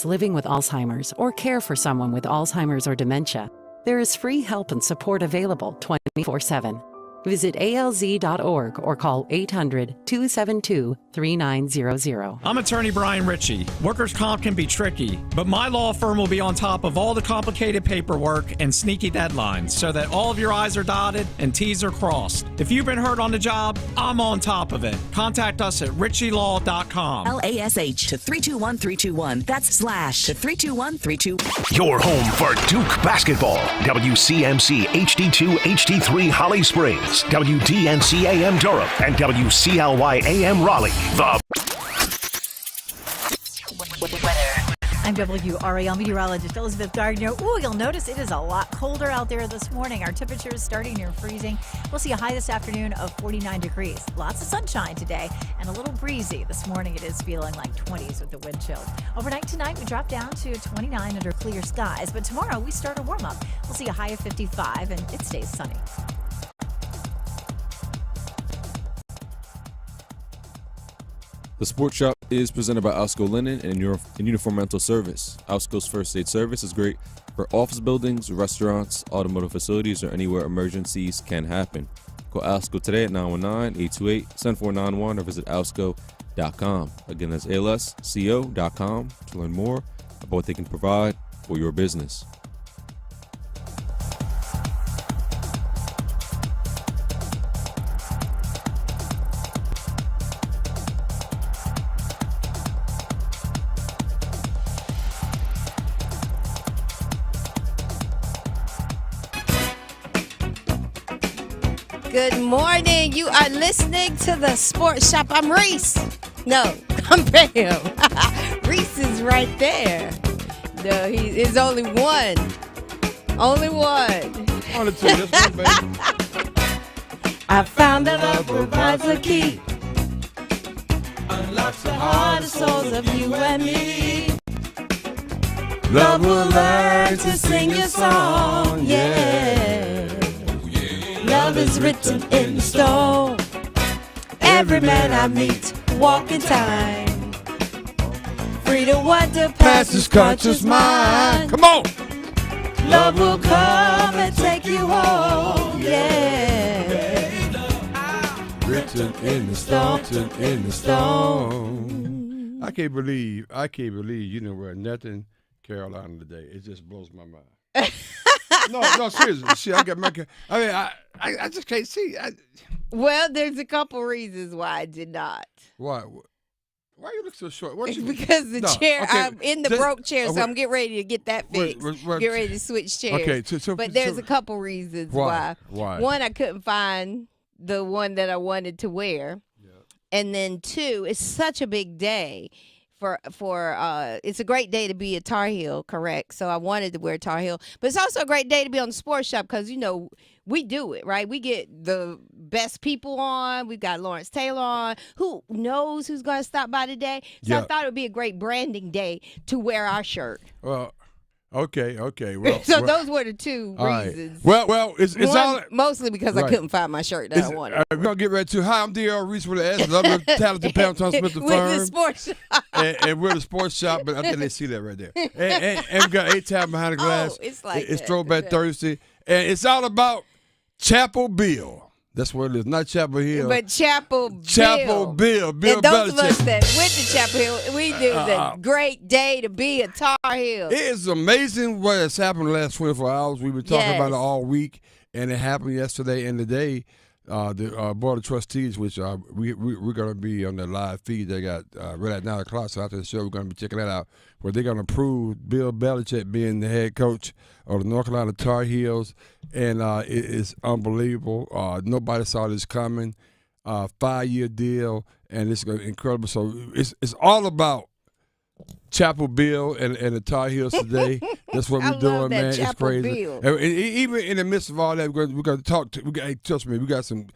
living with Alzheimer's or care for someone with Alzheimer's or dementia, there is free help and support available 24/7. Visit alz.org or call 800-272-3900. I'm attorney Brian Ritchie. Workers' comp can be tricky, but my law firm will be on top of all the complicated paperwork and sneaky deadlines so that all of your I's are dotted and T's are crossed. If you've been hurt on the job, I'm on top of it. Contact us at ritchielaw.com. LASH to 321321. That's slash to 32132. Your home for Duke basketball. WCMC HD2 HD3 Holly Springs, WDNC AM Durham, and WCLY AM Raleigh. The I'm WRAL meteorologist Elizabeth Gardner. Ooh, you'll notice it is a lot colder out there this morning. Our temperature is starting near freezing. We'll see a high this afternoon of 49 degrees. Lots of sunshine today and a little breezy. This morning it is feeling like 20s with the wind chill. Overnight tonight we drop down to 29 under clear skies, but tomorrow we start a warm up. We'll see a high of 55 and it stays sunny. The Sports Shop is presented by Alsco Linen and Uniform Rental Service. Alsco's first aid service is great for office buildings, restaurants, automotive facilities, or anywhere emergencies can happen. Call Alsco today at 919-828-7491 or visit alsco.com. Again, that's alsco.com to learn more about what they can provide for your business. Good morning. You are listening to the Sports Shop. I'm Reese. No, I'm Pam. Reese is right there. No, he's only one. Only one. Only two. Just one, baby. I found that love provides a key. Unlocks the heart and souls of you and me. Love will learn to sing your song, yeah. Love is written in stone. Every man I meet, walk in time. Free to wonder past his conscious mind. Come on. Love will come and take you home, yeah. Written in the stone, written in the stone. I can't believe you didn't wear nothing Carolina today. It just blows my mind. No, seriously. See, I just can't see. Well, there's a couple reasons why I did not. Why? Why you look so short? Because the chair, okay, I'm in the broke chair, so I'm getting ready to get that fixed. Get ready to switch chairs. Okay, but there's a couple reasons why. Why? One, I couldn't find the one that I wanted to wear. Yeah. And then two, it's such a big day. It's a great day to be a Tar Heel, correct? So I wanted to wear Tar Heel, but it's also a great day to be on the Sports Shop because we do it, right? We get the best people on. We've got Lawrence Taylor on. Who knows who's going to stop by today? So I thought it would be a great branding day to wear our shirt. Well, okay. Well, those were the two reasons. Right. Well, it's all mostly because I couldn't find my shirt that I wanted. We're gonna get ready to. Hi, I'm D.R. Reese with the S. Love the talented Pam Thompson Smith the firm. With the Sports Shop. and we're the Sports Shop, but I think they see that right there. And we got 8 time behind the glass. Oh, it's like it's Throwback Thursday, and it's all about Chapel Bill. That's what it is, not Chapel Hill. But Chapel Bill. Bill and those of us Belichick. that went to Chapel Hill, we knew the great day to be a Tar Heel. It is amazing what has happened the last 24 hours. We've been talking about it all week, and it happened yesterday and today. The Board of Trustees, which we're going to be on the live feed. They got right at 9 o'clock, so after the show, we're going to be checking that out, where they're going to approve Bill Belichick being the head coach of the North Carolina Tar Heels, and it is unbelievable. Nobody saw this coming. 5-year deal, and it's incredible. So it's all about Chapel Bill and the Tar Heels today. That's what we're doing, man. It's crazy. And even in the midst of all that, we're going to talk to. Trust me, we got some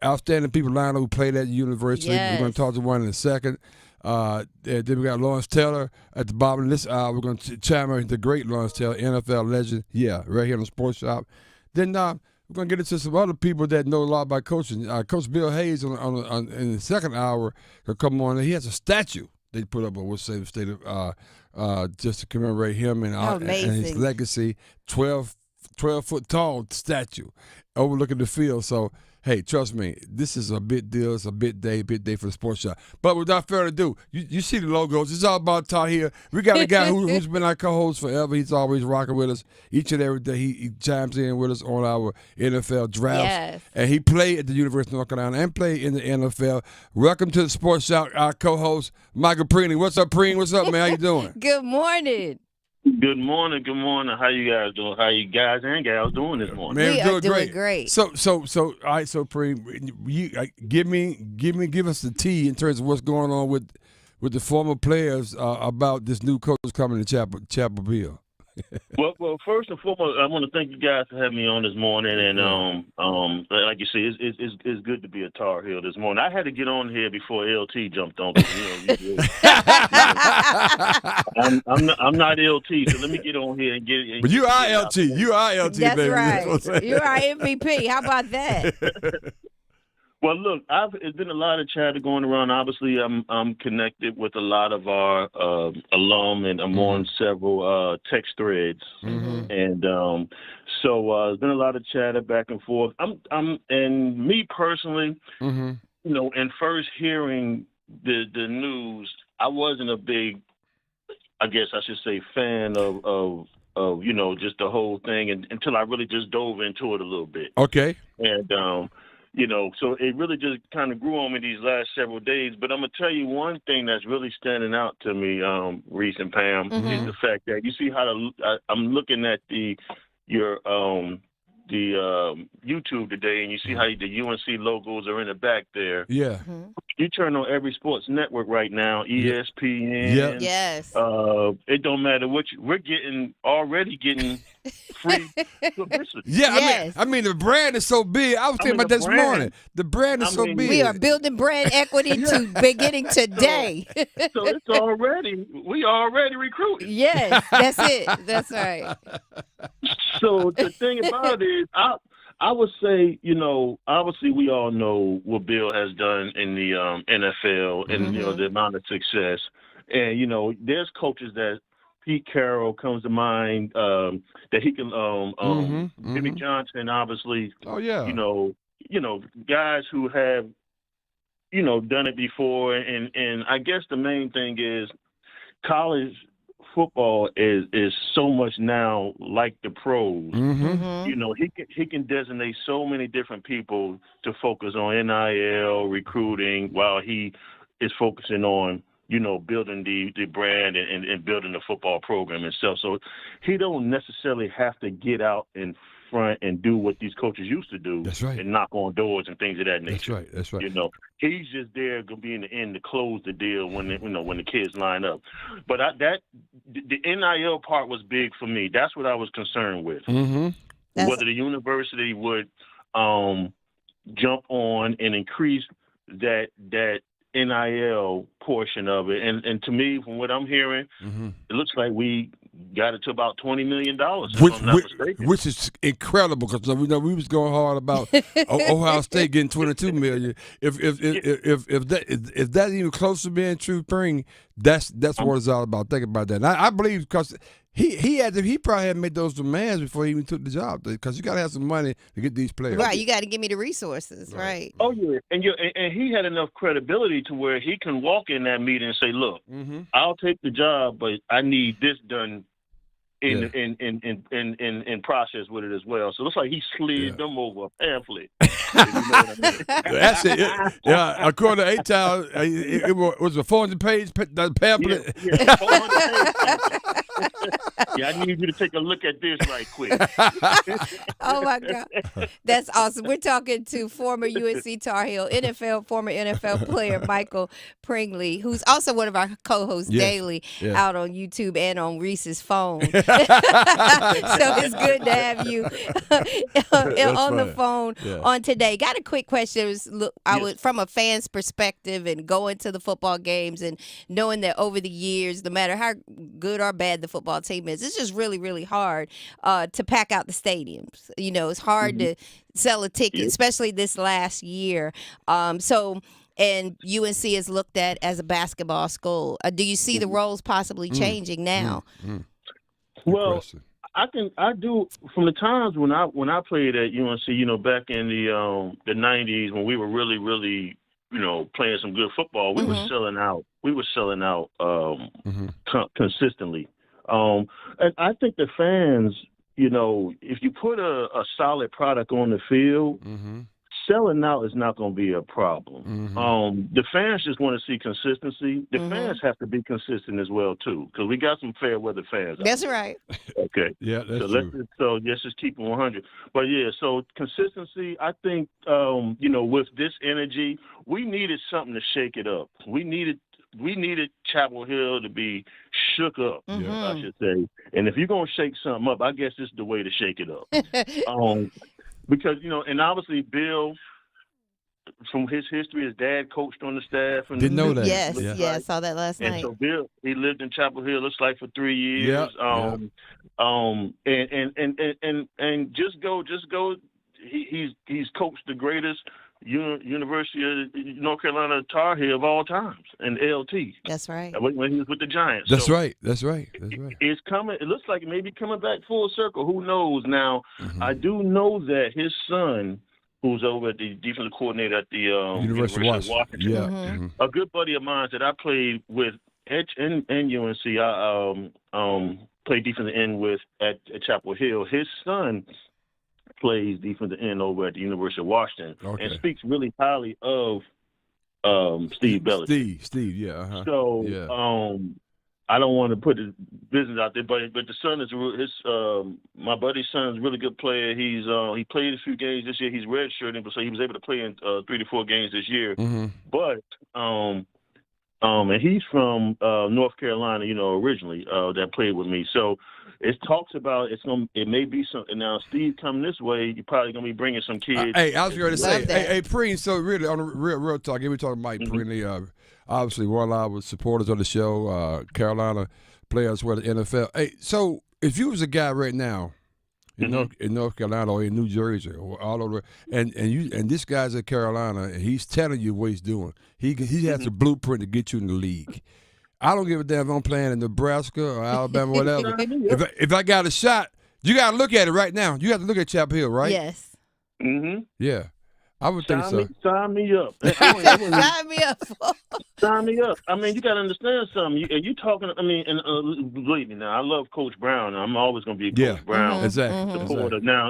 outstanding people lined up who played at the university. Yes. We're going to talk to one in a second. Then we got Lawrence Taylor at the bottom of this hour. We're going to chime in the great Lawrence Taylor, NFL legend. Yeah, right here on the Sports Shop. Then we're going to get into some other people that know a lot about coaching. Coach Bill Hayes in the second hour will come on. He has a statue They put up a what's say the state of just to commemorate him and his legacy. 12-foot tall statue overlooking the field. So, hey, trust me, this is a big deal. It's a big day for the sports shop. But without further ado, you see the logos. It's all about Tar Heel. We got a guy who's been our co-host forever. He's always rocking with us each and every day. He chimes in with us on our NFL drafts. Yes. And he played at the University of North Carolina and played in the NFL. Welcome to the sports shop, our co-host, Michael Pringley. What's up, Pring? What's up, man? How you doing? Good morning. Good morning. Good morning. How you guys doing? How you guys and gals doing this morning? Man, We are doing great. So, all right. So, Pring, give us the tea in terms of what's going on with the former players about this new coach coming to Chapel Hill. Well, first and foremost, I want to thank you guys for having me on this morning. And like you say, it's good to be a Tar Heel this morning. I had to get on here before LT jumped on. I'm not LT, so let me get on here and get it. But you are LT. You are LT. That's baby. right. You're our MVP. How about that? Well, look, it's been a lot of chatter going around. Obviously, I'm connected with a lot of our alum, and I'm on several text threads, and so there's been a lot of chatter back and forth. And me personally, you know, and first hearing the news, I wasn't a big, I guess I should say, fan of you know, just the whole thing, until I really just dove into it a little bit. Okay. And you know, so it really just kind of grew on me these last several days. But I'm going to tell you one thing that's really standing out to me, Reese and Pam, is the fact that you see how I'm looking at your YouTube today, and you see how the UNC logos are in the back there. Yeah. You turn on every sports network right now, ESPN. Yeah. Yes. It don't matter what we're already getting free publicity. Yeah, Yes. I mean the brand is so big. I was thinking about that this morning. The brand is so big. We are building brand equity to beginning today. So we already recruiting. Yes, that's it. That's right. So the thing about it is, I would say, you know, obviously we all know what Bill has done in the NFL and, you know, the amount of success. And, you know, there's coaches that Pete Carroll comes to mind that he can, Jimmy Johnson, obviously. Oh, yeah. You know, guys who have, you know, done it before. And I guess the main thing is college football is so much now like the pros. You know, he can designate so many different people to focus on NIL recruiting while he is focusing on, you know, building the brand and building the football program itself. So he don't necessarily have to get out in front and do what these coaches used to do. That's right. And knock on doors and things of that nature. That's right. You know, he's just there going to be in the end to close the deal when the kids line up. But the NIL part was big for me. That's what I was concerned with. Whether the university would jump on and increase that NIL portion of it. And to me, from what I'm hearing, it looks like we got it to about $20 million, if I'm not mistaken. Which is incredible, because we was going hard about Ohio State getting $22 million. If that's even close to being true, Pring, that's what it's all about. Think about that. And I believe because he probably had made those demands before he even took the job, because you got to have some money to get these players. Right, you got to give me the resources, right? Oh yeah, and he had enough credibility to where he can walk in that meeting and say, "Look, I'll take the job, but I need this done in process with it as well." So it looks like he slid them over a pamphlet. If you know what I mean. That's it. Yeah, according to A-Town, it was a 400-page pamphlet. Yeah, 400 pages. Yeah, I need you to take a look at this right quick. Oh, my God. That's awesome. We're talking to former UNC Tar Heel, former NFL player Michael Pringley, who's also one of our co-hosts daily out on YouTube and on Reese's phone. So it's good to have you on the phone on today. Got a quick question. From a fan's perspective and going to the football games and knowing that over the years, no matter how good or bad the football team is, it's just really, really hard to pack out the stadiums. You know, it's hard to sell a ticket, especially this last year. So and UNC is looked at as a basketball school. Do you see the roles possibly changing now? Well, I do from the times when I played at UNC, back in the 90s when we were really, playing some good football. We were selling out. We were selling out consistently. And I think the fans, if you put a solid product on the field, selling out is not going to be a problem. The fans just want to see consistency. The fans have to be consistent as well too, because we got some fair weather fans. That's right. Okay. Yeah, that's true. Let's just keep it 100. But yeah, so consistency. I think with this energy, we needed something to shake it up. We needed Chapel Hill to be shook up, I should say. And if you're gonna shake something up, I guess this is the way to shake it up. Because, and obviously Bill, from his history, his dad coached on the staff. And Didn't know that. Yes, I saw that last night. And so Bill, he lived in Chapel Hill, looks like for 3 years. And just go. He's coached the greatest University of North Carolina Tar Heel of all times, and LT. That's right. When he was with the Giants. That's so right. It's coming. It looks like it may be coming back full circle. Who knows? Now, I do know that his son, who's over at the defensive coordinator at the University of Washington, a good buddy of mine that I played with at UNC. I played defensive end with at Chapel Hill. His son plays defensive end over at the University of Washington and speaks really highly of Steve Belichick. Steve, yeah. So I don't want to put his business out there, but the son is my buddy's son is a really good player. He played a few games this year. He's redshirting, so he was able to play in 3 to 4 games this year. But and he's from North Carolina, originally that played with me. So it talks about it may be something. Now, Steve coming this way, you're probably gonna be bringing some kids. Hey, I was going to say, hey, Preen. So really, on the real talk, we talking Mike Preen. Obviously, one of our supporters on the show, Carolina players for the NFL. Hey, so if you was a guy right now in North Carolina or in New Jersey or all over, and this guy's at Carolina, and he's telling you what he's doing. He has a blueprint to get you in the league. I don't give a damn if I'm playing in Nebraska or Alabama, whatever. If I got a shot, you got to look at it right now. You have to look at Chapel Hill, right? Yes. Yeah. I would think so. Sign me up. Sign me up. Sign me up. I mean, you got to understand something. You talking. I mean, and believe me, now I love Coach Brown. I'm always going to be a Coach Brown supporter. Now,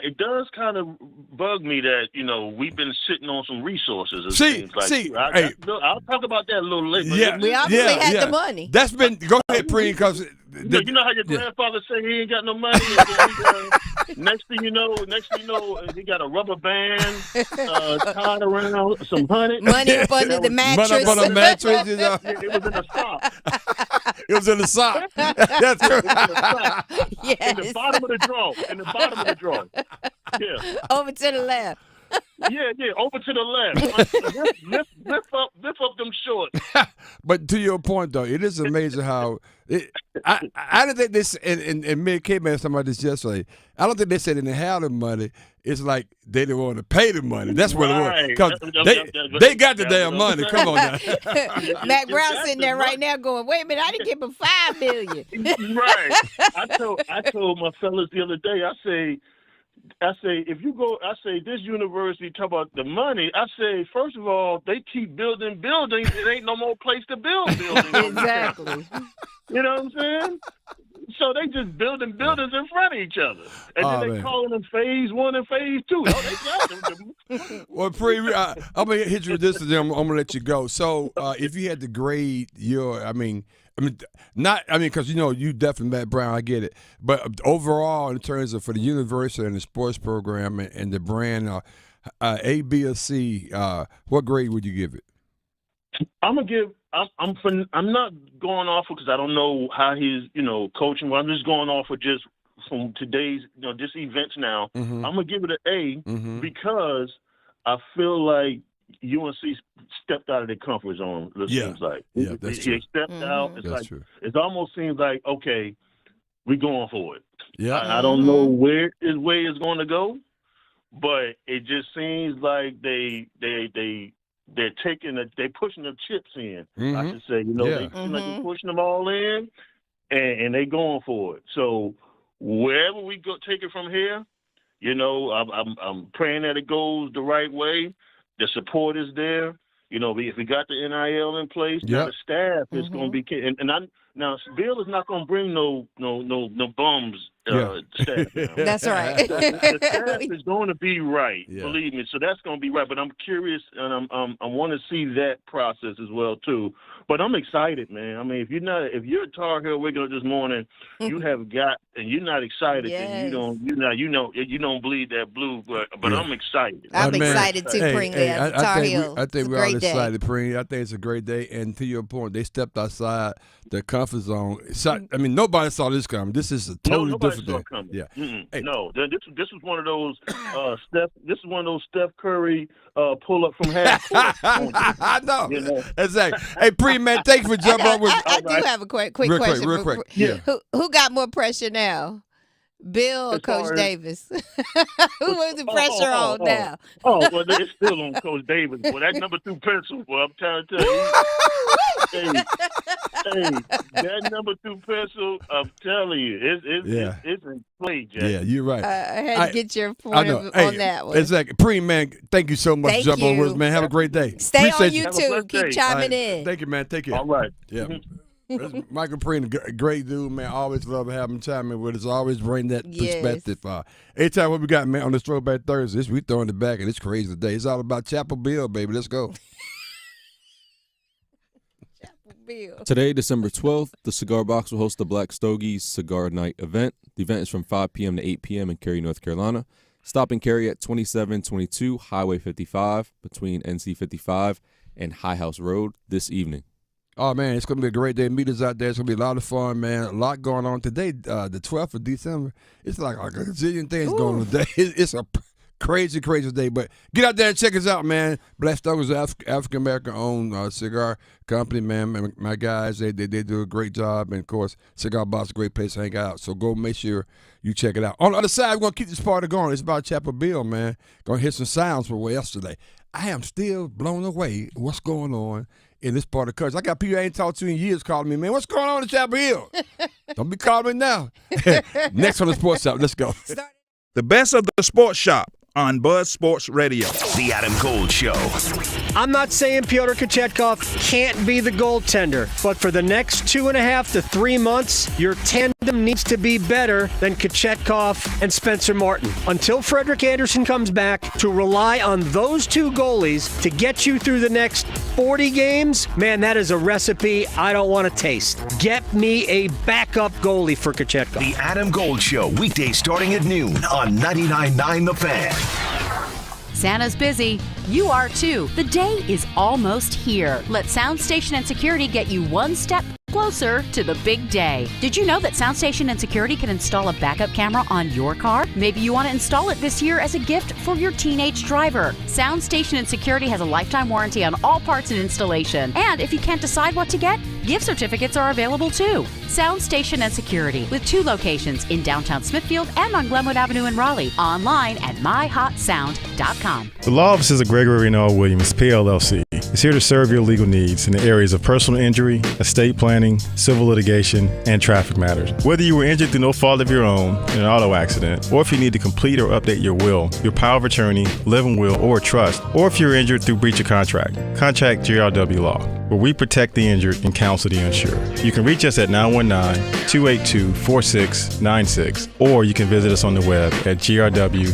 it does kind of bug me that we've been sitting on some resources. I'll talk about that a little later. Yeah, we obviously had the money. That's been. Go ahead, Preen, because you know how your grandfather said he ain't got no money. Next thing you know, he got a rubber band tied around some honey. Money up under the mattress. Money up on the mattress. It was in a sock. It was in the sock. That's correct. Yes. In the bottom of the drawer. Yeah. Over to the left. Yeah, over to the left. Lift up them shorts. But to your point, though, it is amazing how I don't think this, and me and Kmac talking about this yesterday. I don't think they said they didn't have the money. It's like they didn't want to pay the money. That's what it was. Because they got the damn money. Come on now. Mac Brown sitting there right now going, wait a minute, I didn't give him $5 million. Right. I told my fellas the other day, I say, if you go, this university talk about the money. I say, first of all, they keep building buildings. It ain't no more place to build buildings. Exactly. You know what I'm saying? So they just building buildings in front of each other. And then they calling them phase 1 and phase 2. Oh, they got them. Well, Pre, I'm going to hit you with this, and then I'm going to let you go. So if you had to grade your, because you definitely Matt Brown, I get it. But overall, in terms of for the university and the sports program and the brand, A, B, or C, what grade would you give it? I'm gonna give. I'm not going off because I don't know how he's coaching. Well, I'm just going off of just from today's just events now. I'm gonna give it an A because I feel like UNC stepped out of their comfort zone. It seems like that's true. They stepped out. It's that's like true. It almost seems like okay, we're going for it. Yeah, I don't know where his way is going to go, but it just seems like they they're pushing the chips in. Mm-hmm. I should say, they're pushing them all in, and they going for it. So wherever we go, take it from here. I'm praying that it goes the right way. The support is there. If we got the NIL in place, now the staff is going to be. Now Bill is not going to bring no bums staff. That's right. The staff is going to be right. Believe me. So that's going to be right. But I'm curious, and I want to see that process as well too. But I'm excited, man. I mean, if you're a Tar Heel Wiggler this morning, you have got, and you're not excited, then you don't bleed that blue. But I'm excited. I'm excited too, Pringley. Tar Heel. I think we're all excited, Pringley. I think it's a great day. And to your point, they stepped outside the comfort zone. I mean, nobody saw this coming. This is a totally different day. Coming. Yeah. Hey. No, this was one of those Steph Curry pull up from half court. I know. Exactly. Hey, Pre, man, thank you for jumping up with. I do have a quick question. Real quick. Yeah. Who got more pressure now? Bill or Coach Davis? Who was the pressure on now? Well, it's still on Coach Davis. Well, that number 2 pencil, boy, I'm trying to tell you. That number 2 pencil, I'm telling you, it's in play, Jack. Yeah, you're right. I had to get your point on that one. Exactly. Pre, man, thank you so much for jumping over with us, man. Have a great day. Stay Appreciate on YouTube. Keep chiming in. Thank you, man. Take care. All right. Yeah. Michael Preen, a great dude, man. Always love having time with us. Always bring that perspective. Anytime what we got, man, on this Throwback Thursdays, we throwing it back, and it's crazy today. It's all about Chapel Bill, baby. Let's go. Chapel Bill. Today, December 12th, the Cigar Box will host the Black Stogies Cigar Night event. The event is from 5 p.m. to 8 p.m. in Cary, North Carolina. Stop and carry at 2722 Highway 55 between NC 55 and High House Road this evening. Oh, man, it's going to be a great day. Meet us out there. It's going to be a lot of fun, man. A lot going on today, the 12th of December. It's like a gazillion things going on today. It's a crazy, crazy day. But get out there and check us out, man. Black Stogies is an African-American-owned cigar company, man. My guys, they do a great job. And, of course, Cigar Box is a great place to hang out. So go make sure you check it out. On the other side, we're going to keep this party going. It's about Chapel Bill, man. Going to hit some sounds from yesterday. I am still blown away what's going on in this part of the country. I got people I ain't talked to in years calling me, man, what's going on in Chapel Hill? Don't be calling me now. Next on the Sports Shop, let's go. The best of the Sports Shop on Buzz Sports Radio. The Adam Gold Show. I'm not saying Pyotr Kochetkov can't be the goaltender, but for the next 2.5 to 3 months, your tandem needs to be better than Kochetkov and Spencer Martin. Until Frederick Anderson comes back, to rely on those two goalies to get you through the next 40 games, man, that is a recipe I don't want to taste. Get me a backup goalie for Kochetkov. The Adam Gold Show, weekdays starting at noon on 99.9 The Fan. Santa's busy. You are too. The day is almost here. Let Sound Station and Security get you one step closer to the big day. Did you know that Sound Station and Security can install a backup camera on your car? Maybe you want to install it this year as a gift for your teenage driver. Sound Station and Security has a lifetime warranty on all parts and installation. And if you can't decide what to get, gift certificates are available too. Sound Station and Security with 2 locations in downtown Smithfield and on Glenwood Avenue in Raleigh. Online at myhotsound.com. The law offices of Gregory and L. Williams, PLLC, is here to serve your legal needs in the areas of personal injury, estate planning, civil litigation, and traffic matters. Whether you were injured through no fault of your own in an auto accident, or if you need to complete or update your will, your power of attorney, living will, or trust, or if you're injured through breach of contract, contact GRW Law, where we protect the injured and counsel the insured. You can reach us at 919-282-4696, or you can visit us on the web at grw-law.com.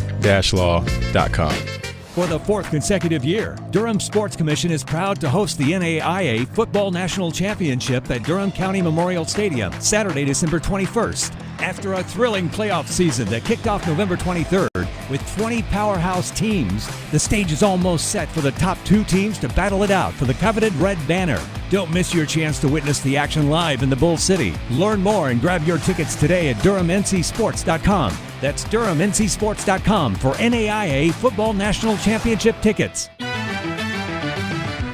For the 4th consecutive year, Durham Sports Commission is proud to host the NAIA Football National Championship at Durham County Memorial Stadium, Saturday, December 21st. After a thrilling playoff season that kicked off November 23rd with 20 powerhouse teams, the stage is almost set for the top 2 teams to battle it out for the coveted Red Banner. Don't miss your chance to witness the action live in the Bull City. Learn more and grab your tickets today at DurhamNCSports.com. That's DurhamNCSports.com for NAIA Football National Championship tickets.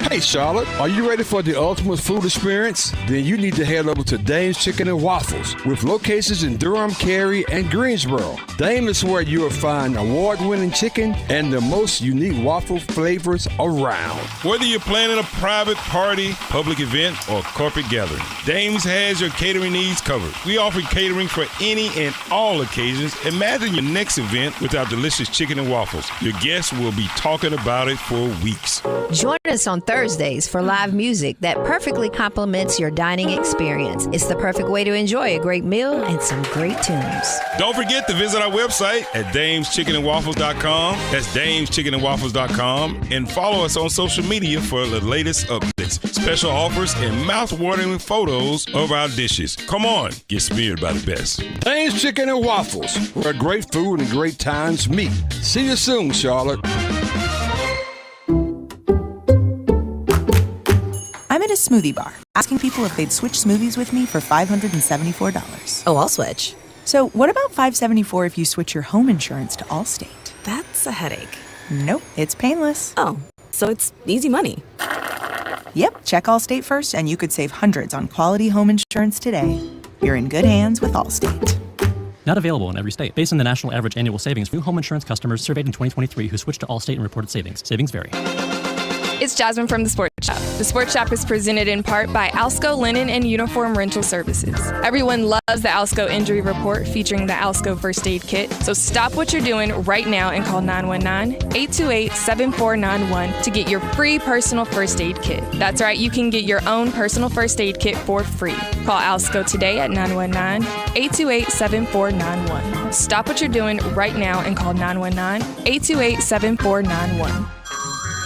Hey, Charlotte, are you ready for the ultimate food experience? Then you need to head over to Dame's Chicken and Waffles with locations in Durham, Cary, and Greensboro. Dame is where you will find award-winning chicken and the most unique waffle flavors around. Whether you're planning a private party, public event, or corporate gathering, Dame's has your catering needs covered. We offer catering for any and all occasions. Imagine your next event with our delicious chicken and waffles. Your guests will be talking about it for weeks. Join us on Thursdays for live music that perfectly complements your dining experience. It's the perfect way to enjoy a great meal and some great tunes. Don't forget to visit our website at dameschickenandwaffles.com. That's dameschickenandwaffles.com. And follow us on social media for the latest updates, special offers, and mouth-watering photos of our dishes. Come on, get smeared by the best. Dame's Chicken and Waffles, where great food and great times meet. See you soon, Charlotte. I'm at a smoothie bar, asking people if they'd switch smoothies with me for $574. Oh, I'll switch. So what about $574 if you switch your home insurance to Allstate? That's a headache. Nope, it's painless. Oh, so it's easy money. Yep, check Allstate first and you could save hundreds on quality home insurance today. You're in good hands with Allstate. Not available in every state. Based on the national average annual savings, new home insurance customers surveyed in 2023 who switched to Allstate and reported savings. Savings vary. It's Jasmine from The Sports Shop. The Sports Shop is presented in part by Alsco Linen and Uniform Rental Services. Everyone loves the Alsco Injury Report featuring the Alsco First Aid Kit. So stop what you're doing right now and call 919-828-7491 to get your free personal first aid kit. That's right, you can get your own personal first aid kit for free. Call Alsco today at 919-828-7491. Stop what you're doing right now and call 919-828-7491.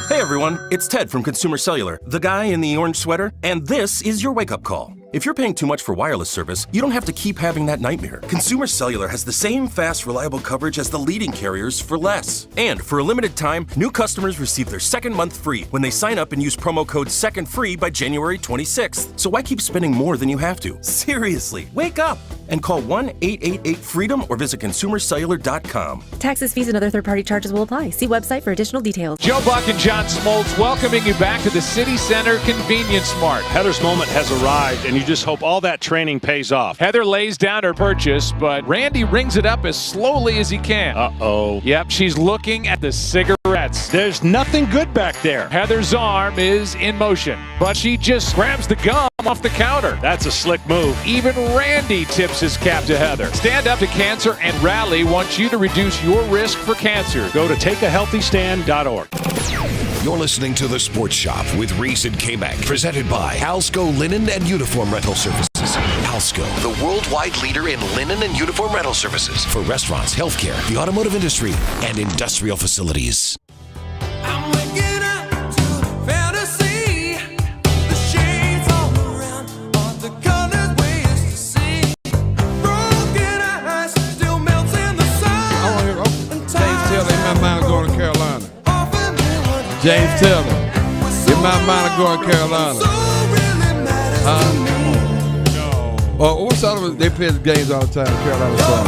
Hey everyone, it's Ted from Consumer Cellular, the guy in the orange sweater, and this is your wake-up call. If you're paying too much for wireless service, you don't have to keep having that nightmare. Consumer Cellular has the same fast, reliable coverage as the leading carriers for less. And for a limited time, new customers receive their second month free when they sign up and use promo code SECONDFREE by January 26th. So why keep spending more than you have to? Seriously, wake up and call 1-888-FREEDOM or visit consumercellular.com. Taxes, fees, and other third-party charges will apply. See website for additional details. Joe Buck and John Smoltz welcoming you back to the City Center Convenience Mart. Heather's moment has arrived, and you just hope all that training pays off. Heather lays down her purchase, but Randy rings it up as slowly as he can. Uh-oh. Yep, she's looking at the cigarettes. There's nothing good back there. Heather's arm is in motion, but she just grabs the gum off the counter. That's a slick move. Even Randy tips his cap to Heather. Stand Up to Cancer and Rally wants you to reduce your risk for cancer. Go to takeahealthystand.org. You're listening to The Sports Shop with Reese and Kmac, presented by Alsco Linen and Uniform Rental Services. Alsco, the worldwide leader in linen and uniform rental services for restaurants, healthcare, the automotive industry, and industrial facilities. James Taylor, in my mind, I'm going to Carolina. What's all of it? They play the games all the time in Carolina song.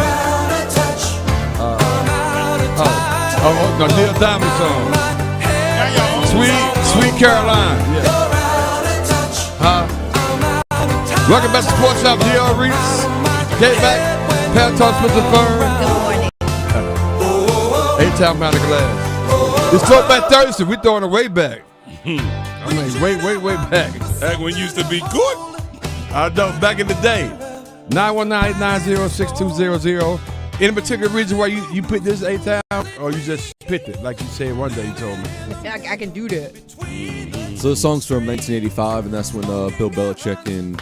No, Neil Diamond song. Sweet Caroline. Yeah. Welcome back to Sports Shop, D.R. Reese, Kmac, Peloton Smith & Fern. Good morning. 8-time Mountain Glass. It's Throwback Thursday. We're throwing it way back. I mean, way back. Back when you used to be good. I know, back in the day. 919-890-6200. Any particular reason why you picked this 8-time, or you just picked it like you said one day? You told me. I can do that. So the song's from 1985, and that's when Bill Belichick and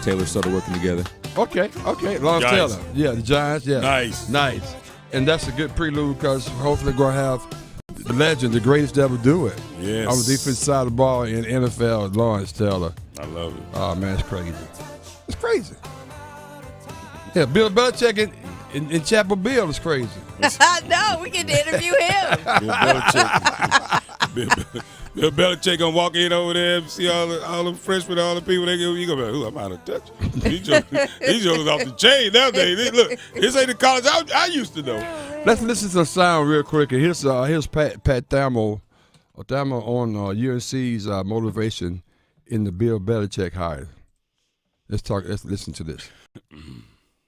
Taylor started working together. Okay. Lawrence Taylor. Yeah, the Giants. Yeah. Nice. And that's a good prelude because hopefully we're going to have the legend, the greatest to ever do it. Yes. On the defensive side of the ball in NFL, Lawrence Taylor. I love it. Oh, man, it's crazy. It's crazy. Yeah, Bill Belichick and Chapel Bill is crazy. No, we can interview him. Bill Belichick gonna walk in over there and see all the freshmen, all the people. You gonna be like, "Ooh, I'm out of touch." These jokers off the chain nowadays. Look, this ain't the college I used to know. Let's listen to the sound real quick. And here's Pat Thamel Otama on UNC's motivation in the Bill Belichick hire. Let's listen to this.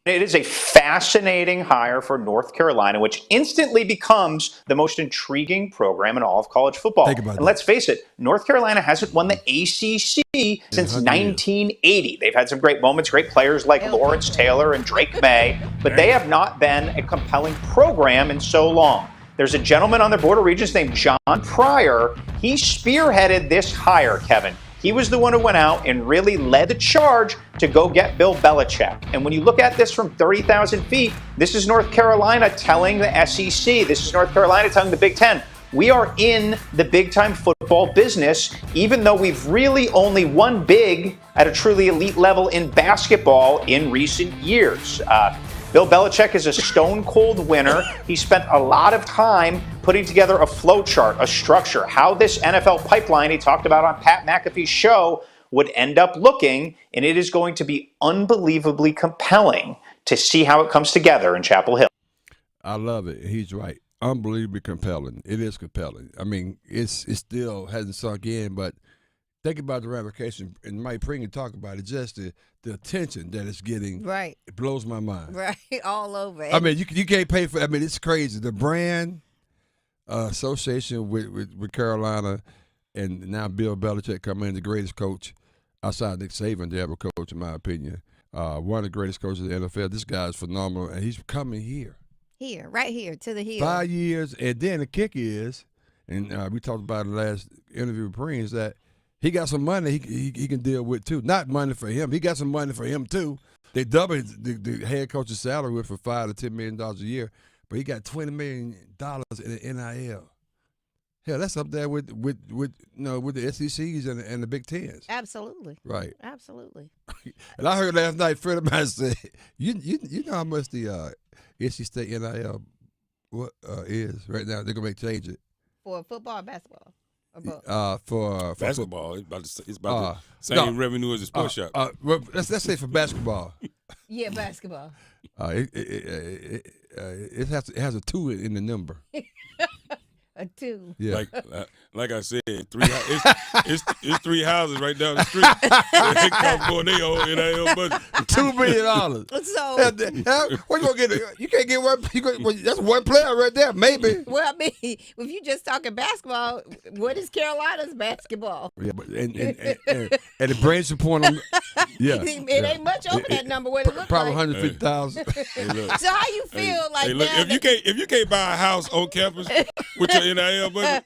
It is a fascinating hire for North Carolina, which instantly becomes the most intriguing program in all of college football. And let's face it, North Carolina hasn't won the ACC since 1980. They've had some great moments, great players like Lawrence Taylor and Drake May, but they have not been a compelling program in so long. There's a gentleman on their Board of Regents named John Pryor. He spearheaded this hire, Kevin. He was the one who went out and really led the charge to go get Bill Belichick. And when you look at this from 30,000 feet, this is North Carolina telling the SEC, this is North Carolina telling the Big Ten, we are in the big-time football business, even though we've really only won big at a truly elite level in basketball in recent years. Bill Belichick is a stone-cold winner. He spent a lot of time putting together a flow chart, a structure, how this NFL pipeline he talked about on Pat McAfee's show would end up looking, and it is going to be unbelievably compelling to see how it comes together in Chapel Hill. I love it. He's right. Unbelievably compelling. It is compelling. I mean, it still hasn't sunk in, but think about the ramifications, and Mike Pring talk about it, just the attention that it's getting. Right. It blows my mind. Right, all over. I mean, you can't pay for. I mean, it's crazy. The brand association with Carolina, and now Bill Belichick coming in, the greatest coach outside Nick Saban to ever coach, in my opinion. One of the greatest coaches in the NFL. This guy is phenomenal, and he's coming here. Here, right here, to the hill. 5 years, and then the kick is, and we talked about it in the last interview with Pring, is that he got some money he can deal with, too. Not money for him. He got some money for him, too. They doubled the head coach's salary with for $5 to $10 million a year, but he got $20 million in the NIL. Hell, that's up there with the SECs and the Big Tens. Absolutely. Right. Absolutely. And I heard last night, a friend of mine said, you know how much the NC State NIL is right now? They're going to change it. For football or basketball? For basketball, it's about the same revenue as a sports shop. Well, let's say for basketball. Yeah, basketball. It has a 2 in the number. A 2. Yeah. Like I said, it's 3 houses right down the street. They come their whole NIL budget. $2 million. So what you gonna get? You can't get one. That's one player right there, maybe. Well, I mean, if you just talking basketball, what is Carolina's basketball? Yeah, but and it brings the point on. Yeah, it ain't much over that number. What it look probably like? 150,000. So how you feel like look, if you can't buy a house on campus with your NIL budget,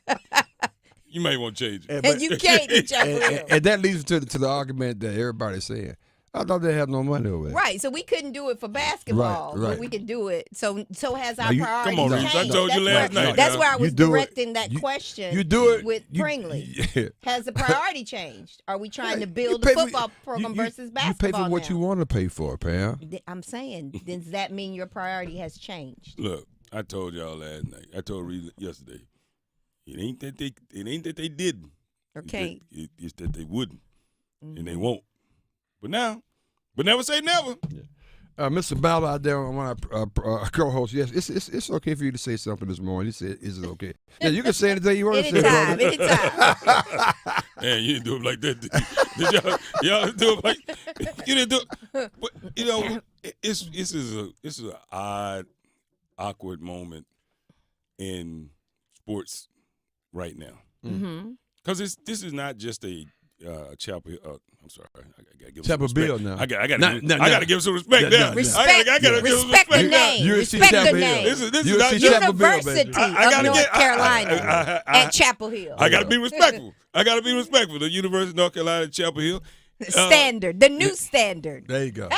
you may want to change it. And you can't in Chapel Hill. And that leads to the argument that everybody's saying. I thought they have no money over there. Right, so we couldn't do it for basketball, right. but we can do it. So has our now priority come on, changed? Reese, I told you last night. That's where I was directing it. that question. You do it with Pringley. Yeah. Has the priority changed? Are we trying to build a football program versus basketball? You pay for what you want to pay for, Pam. I'm saying, does that mean your priority has changed? Look, I told y'all last night. I told Reese yesterday. It ain't that they didn't. Okay. It's that they wouldn't, and they won't. But never say never. Mr. Ballard out there, one of our co-hosts, yes, it's okay for you to say something this morning. He said, is it okay? Yeah, you can say anything you want to say. Anytime. Man, you didn't do it like that. Did y'all do it like you didn't do it? But, you know, this is an odd, awkward moment in sports right now. Because this is not just a Chapel Hill. I'm sorry, I gotta give Chapel Bill now. I gotta give some respect now. Respect the name. Respect the name. This is not University of North Carolina at Chapel Hill. I gotta be respectful. The University of North Carolina at Chapel Hill. Standard, the new standard. There you go.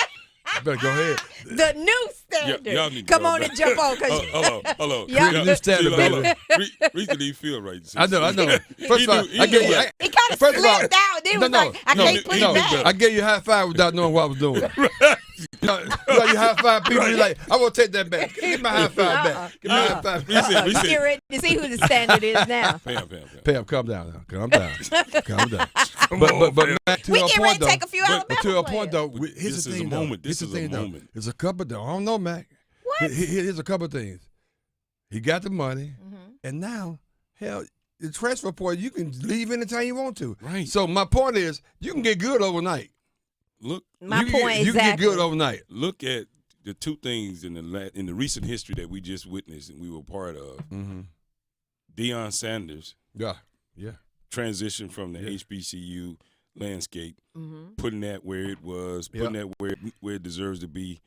You better go ahead. The new standard. Y'all need to come go on back. and jump on. Hold on. New standard, baby. Reese didn't even feel right. I know. First of all, he kind of slid down. Then was like, I can't put it back. I gave you a high five without knowing what I was doing. You high five people, you're like, I want to take that back. Give me my high five back. Give me my high five back. You get ready to see who the standard is now. Pam, calm down now. Calm down. But Mac, to we our get point, ready to though, take a few Alabama but to a point, players. though, here's the thing, though. This is a moment. There's a couple, though. I don't know, Mac. What? Here's a couple of things. He got the money, and now, hell, the transfer portal, you can leave anytime you want to. Right. So my point is, you can get good overnight. Look, you can get good overnight. Look at the two things in the recent history that we just witnessed and we were part of. Mm-hmm. Deion Sanders. Yeah. Transition from the HBCU landscape, putting that where it was, putting that where it deserves to be,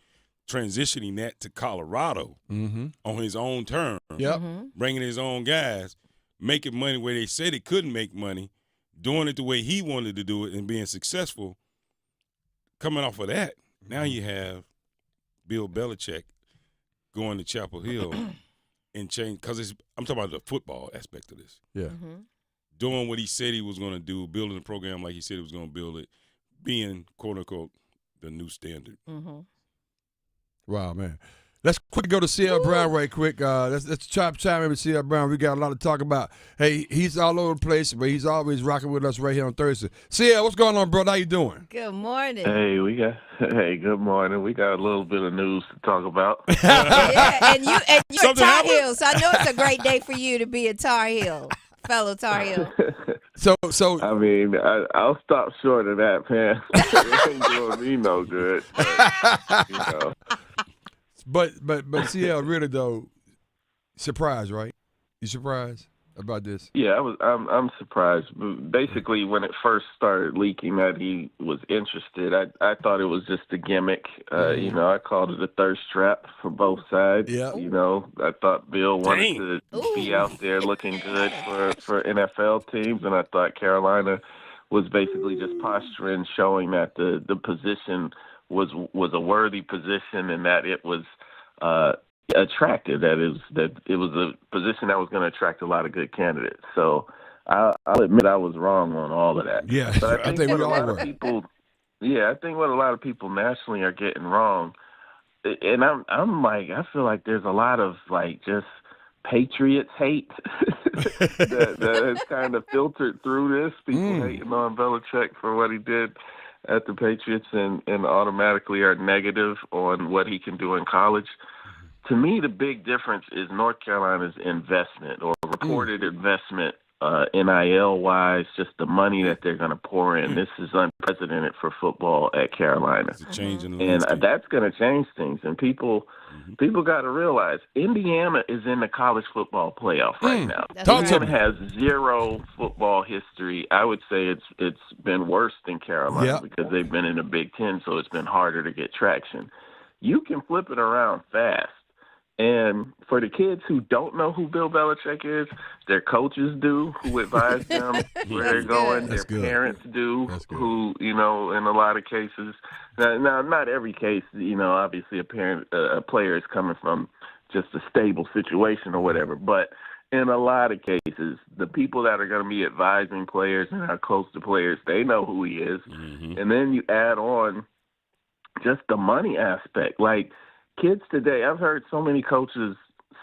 transitioning that to Colorado on his own terms, bringing his own guys, making money where they said he couldn't make money, doing it the way he wanted to do it and being successful. Coming off of that, now you have Bill Belichick going to Chapel Hill and change, because I'm talking about the football aspect of this. Yeah. Doing what he said he was going to do, building the program like he said he was going to build it, being, quote-unquote, the new standard. Wow, man. Let's quick go to C.L. Brown right quick. Let's chime in with C.L. Brown. We got a lot to talk about. Hey, he's all over the place, but he's always rocking with us right here on Thursday. C.L., what's going on, brother? How you doing? Good morning. Hey, good morning. We got a little bit of news to talk about. Yeah, and you're a Tar Heel, so I know it's a great day for you to be a Tar Heel, fellow Tar Heel. So I mean, I'll stop short of that, man. It ain't doing me no good. But, you know. But CL, really though, surprised, right? You surprised about this? Yeah, I'm surprised. Basically, when it first started leaking that he was interested, I thought it was just a gimmick. You know, I called it a thirst trap for both sides. Yeah. You know, I thought Bill wanted to be out there looking good for NFL teams, and I thought Carolina was basically just posturing, showing that the position was a worthy position and that it was attractive. That it was a position that was going to attract a lot of good candidates. So I'll admit I was wrong on all of that. Yeah, but I think we all were. I think what a lot of people nationally are getting wrong, and I'm like, I feel like there's a lot of like just Patriots hate that has kind of filtered through this. People hating on Belichick for what he did at the Patriots and automatically are negative on what he can do in college. To me, the big difference is North Carolina's investment or reported investment, NIL-wise, just the money that they're going to pour in. This is unprecedented for football at Carolina. It's a change in the and landscape. that's going to change things. And people got to realize Indiana is in the college football playoff right now. Indiana has zero football history. I would say it's been worse than Carolina because they've been in the Big Ten, so it's been harder to get traction. You can flip it around fast. And for the kids who don't know who Bill Belichick is, their coaches do, who advise them where they're going. Their parents do, who, you know, in a lot of cases. Now, not every case, you know, obviously a player is coming from just a stable situation or whatever. But in a lot of cases, the people that are going to be advising players and are close to players, they know who he is. And then you add on just the money aspect. Like, kids today, I've heard so many coaches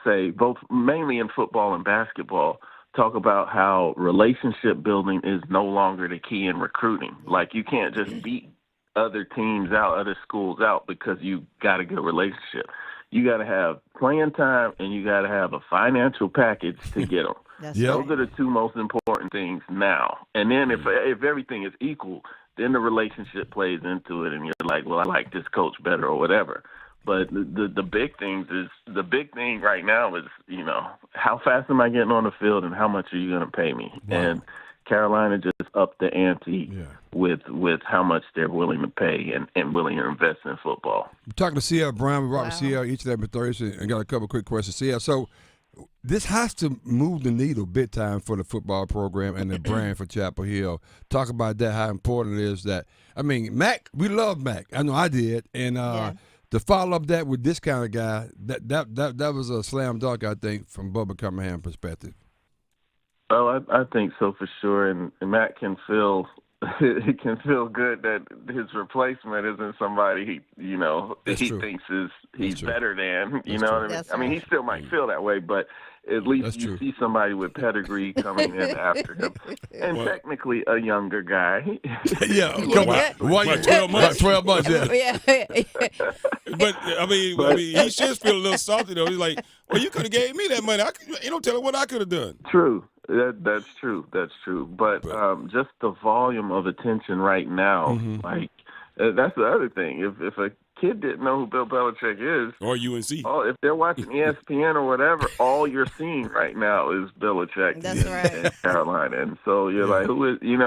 say, both mainly in football and basketball, talk about how relationship building is no longer the key in recruiting. Like, you can't just beat other teams out, other schools out because you got a good relationship. You got to have playing time and you got to have a financial package to get them. Those are the two most important things now. And then if everything is equal, then the relationship plays into it and you're like, well, I like this coach better or whatever. But the big thing right now is, you know, how fast am I getting on the field and how much are you going to pay me? Wow. And Carolina just upped the ante with how much they're willing to pay and willing to invest in football. I'm talking to C.L. Brown. We rock with C.L. each and every Thursday and got a couple of quick questions. C.L., so this has to move the needle big time for the football program and the brand for Chapel Hill. Talk about that, how important it is that, I mean, Mac, we love Mac. I know I did. And to follow up that with this kind of guy, that was a slam dunk, I think, from Bubba Cumberham's perspective. Well, I think so for sure, and Matt can feel it can feel good that his replacement isn't somebody he thinks he's better than. You know what I mean? I mean, he still might feel that way, but at least you see somebody with pedigree coming in after him, and technically a younger guy. What, 12 months? 12 months, But I mean, he should feel a little salty though. He's like, well, you could have gave me that money. You don't tell him what I could have done. True. That's true. That's true. But just the volume of attention right now, that's the other thing. If a kid didn't know who Bill Belichick is, or UNC, if they're watching ESPN or whatever, all you're seeing right now is Belichick in Carolina. And so you're like, who is, you're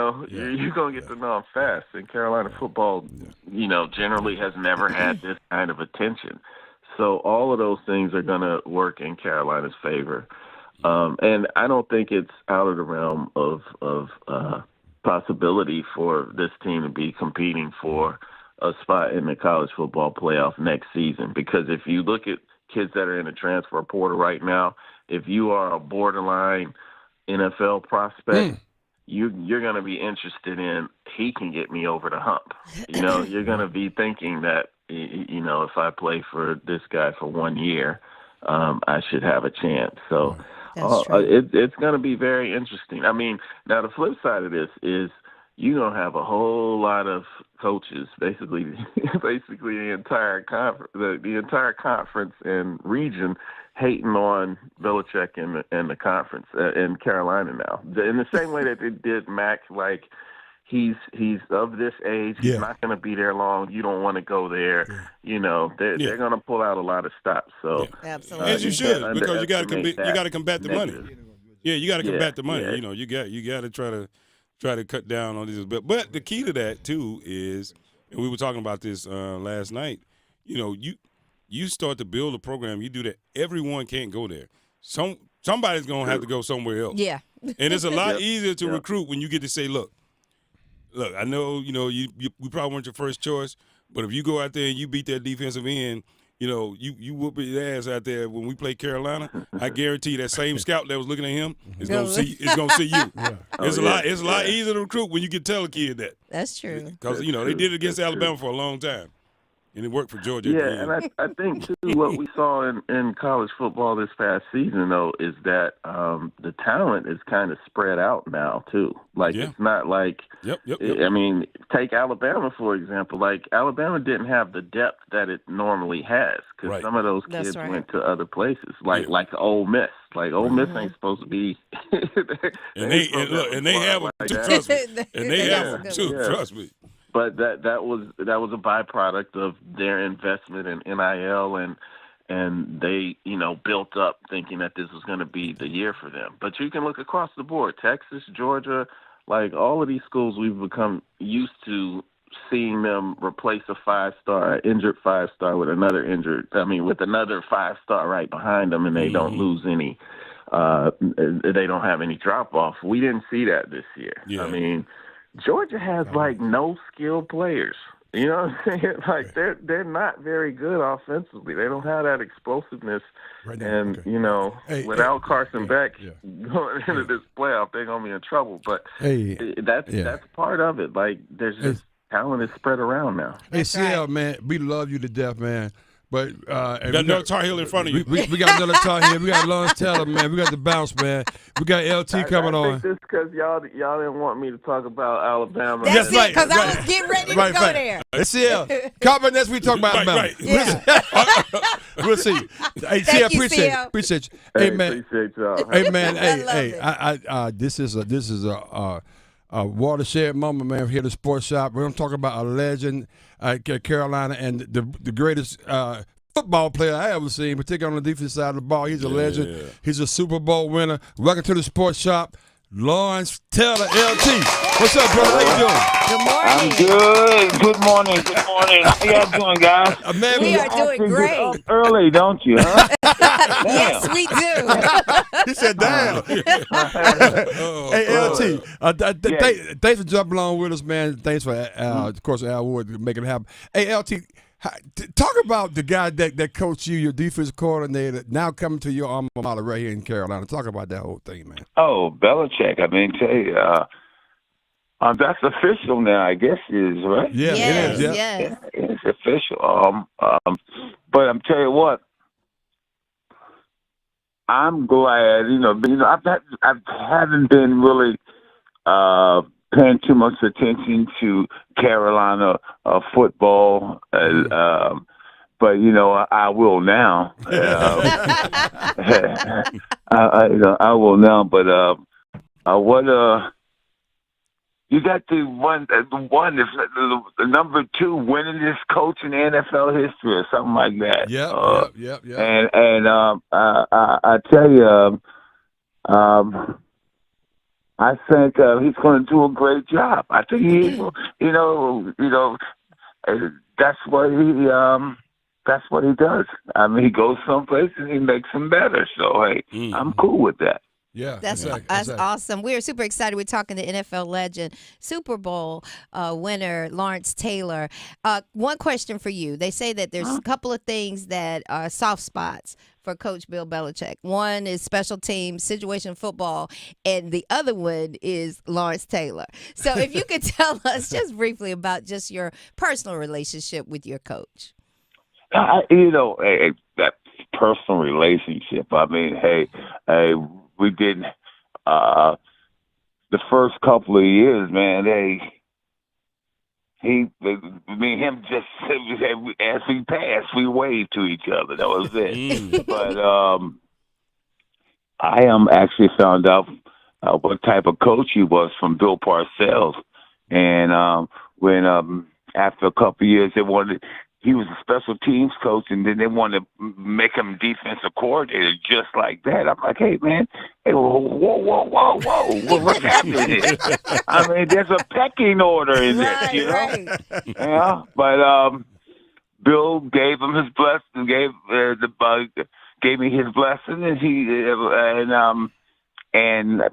going to get to know him fast. And Carolina football, generally has never had this kind of attention. So all of those things are going to work in Carolina's favor. And I don't think it's out of the realm of possibility for this team to be competing for a spot in the college football playoff next season. Because if you look at kids that are in the transfer portal right now, if you are a borderline NFL prospect, you're going to be interested in, he can get me over the hump. You're going to be thinking that, if I play for this guy for 1 year, I should have a chance. So it's going to be very interesting. I mean, now the flip side of this is you're going to have a whole lot of coaches, basically the entire conference and region hating on Belichick and the conference in Carolina now. In the same way that they did Mac, like he's of this age, he's not going to be there long. You don't want to go there. They're going to pull out a lot of stops. So absolutely, as you should, because you got to combat the money. Yeah, you got to combat the money. You got to try to cut down on this. But the key to that too is, and we were talking about this last night. You start to build a program. You do that. Everyone can't go there. Somebody's gonna have to go somewhere else. Yeah, and it's a lot easier to recruit when you get to say, look. I know we probably weren't your first choice, but if you go out there and you beat that defensive end, you whoop his ass out there when we play Carolina. I guarantee that same scout that was looking at him is gonna see you. It's a lot easier to recruit when you can tell a kid that. That's true. Because they did it against Alabama for a long time, and it worked for Georgia. Yeah, and I think too what we saw in college football this past season though is that the talent is kind of spread out now too. Like it's not like I mean, take Alabama for example. Like Alabama didn't have the depth that it normally has because some of those kids went to other places, like Ole Miss. Like Ole Miss ain't supposed to be. and they have them too. Trust me. And they have them too. Trust me. But that was a byproduct of their investment in NIL and they built up thinking that this was going to be the year for them. But you can look across the board, Texas, Georgia, like all of these schools, we've become used to seeing them replace a injured 5-star with another 5-star right behind them, and they don't lose any. They don't have any drop off. We didn't see that this year. Yeah. I mean, Georgia has no skilled players. You know what I'm saying? Like they're not very good offensively. They don't have that explosiveness. Without Carson Beck going into this playoff, they're gonna be in trouble. But that's part of it. Like there's just talent is spread around now. Hey, CL, man, we love you to death, man. But you got another Tar Heel in front of you. We got another Tar Heel. We got Lawrence Taylor, man. We got the bounce, man. We got LT coming on. I think this because y'all didn't want me to talk about Alabama. That's it, because I was getting ready to go there. Let's see. Comment next week. Talk about Alabama. Right. Yeah. We'll see. Hey, CL, appreciate you. Hey, man. Appreciate y'all. Hey, man. Hey. This is a watershed moment, man. Here at the Sports Shop. We're going to talk about a legend at Carolina and the greatest football player I ever seen, particularly on the defensive side of the ball. He's a legend. He's a Super Bowl winner. Welcome to the Sports Shop, Lawrence Taylor, LT. What's up, brother? How you doing? I'm good. Good morning. How y'all doing, guys? Man, we are doing great. Up early, don't you, huh? Yes, we do. He said, damn. Hey, LT, thanks for jumping along with us, man. Thanks for, of course, Al Wood making it happen. Hey, LT, talk about the guy that coached you, your defensive coordinator, now coming to your alma mater right here in Carolina. Talk about that whole thing, man. Oh, Belichick. I mean, tell you, that's official now, I guess it is, right? Yeah, yes, it is. Yes. It's official. But I'm tell you what, I'm glad. I haven't been really paying too much attention to Carolina football, but I will now. I will now. But You got the number 2 winningest coach in NFL history or something like that. Yep. And I tell you, I think he's going to do a great job. I think he, that's what he does. I mean, he goes someplace and he makes them better. So hey, I'm cool with that. Yeah, that's awesome. We are super excited. We're talking to NFL legend, Super Bowl winner Lawrence Taylor. One question for you. They say that there's a couple of things that are soft spots for Coach Bill Belichick. One is special teams, situation football, and the other one is Lawrence Taylor. So if you could tell us just briefly about just your personal relationship with your coach. That personal relationship. I mean, hey, we didn't. The first couple of years, man. Me and him just as we passed, we waved to each other. That was it. But I actually found out what type of coach he was from Bill Parcells, and when after a couple of years, he was a special teams coach, and then they wanted to make him defensive coordinator just like that. I'm like, hey, man, whoa. What's happening here? I mean, there's a pecking order in this, you know? Right. Yeah, but Bill gave him his blessing, gave me his blessing, and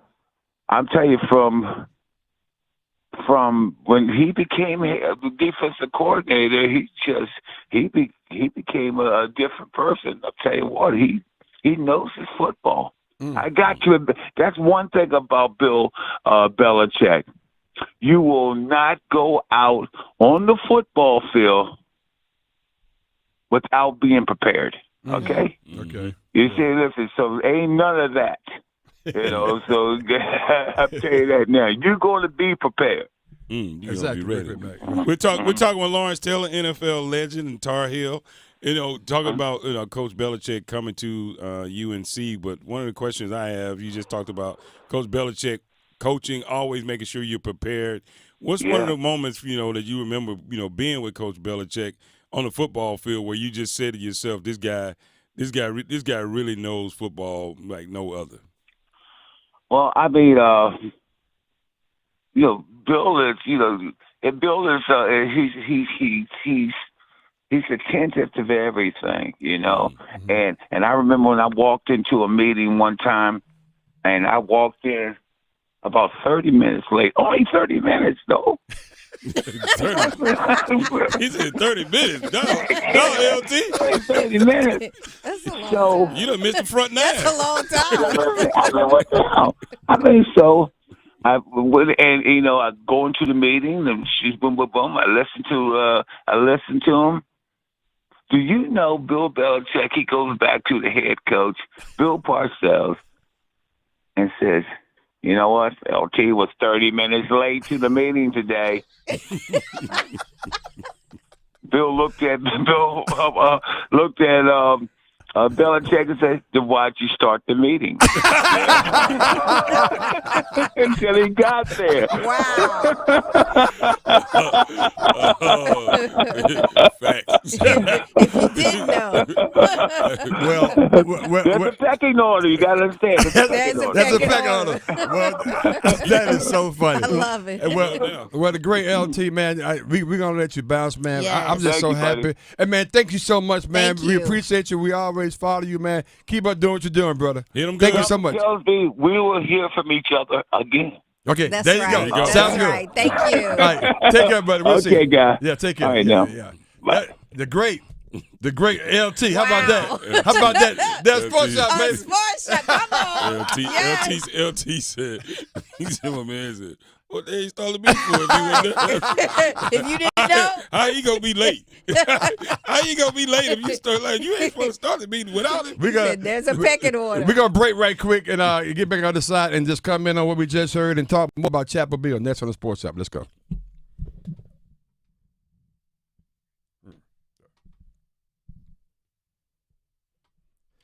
I'm telling you, from when he became the defensive coordinator, he became a different person. I'll tell you what, he knows his football. I got to. That's one thing about Bill Belichick. You will not go out on the football field without being prepared. Okay. Okay. You see, listen. So ain't none of that. So I'll tell you that now. You're going to be prepared. Exactly. Be ready. We're talking with Lawrence Taylor, NFL legend and Tar Heel. Talking about Coach Belichick coming to UNC. But one of the questions I have, you just talked about Coach Belichick coaching, always making sure you're prepared. What's one of the moments that you remember being with Coach Belichick on the football field where you just said to yourself, this guy really knows football like no other? Well, I mean, Bill is, he's attentive to everything, and I remember when I walked into a meeting one time, and I walked in about 30 minutes late. Only 30 minutes, though. He said 30 minutes. No, LT. 30 minutes. That's a long time. You done missed the front nine. That's a long time. I mean, so I go into the meeting and she's boom. I listen to him. Do you know Bill Belichick? He goes back to the head coach, Bill Parcells, and says, "You know what? LT was 30 minutes late to the meeting today." Bill looked at Belichick and said, "Then why'd you start the meeting?" Until he got there. Wow. Facts. If you didn't know. There's a pecking order. You got to understand. There's a pecking order. Well, that is so funny. I love it. Well, the great LT, man, we're going to let you bounce, man. Yes. I'm just so happy. Buddy. And, man, thank you so much, man. Thank We you. appreciate you. We always follow you, man. Keep up doing what you're doing, brother. Hit 'em good. Thank you so much. We will hear from each other again. Okay, That's there you right. go. That's Sounds right. good. Thank you. All right, take care, buddy. We'll see Okay, you. guy. Yeah, take care. All right, yeah, now. yeah. Bye. The great LT. How about that? How about that? That's sports shop, baby. Sports shop. Come on. LT said, my man said, what they started me for If you didn't know. How you gonna be late? How you gonna be late if you start late? You ain't supposed to start the meeting without it. There's a pecking order. We're going to break right quick and get back on the side and just come in on what we just heard and talk more about Chapel Bill. Next on the Sports Shop. Let's go.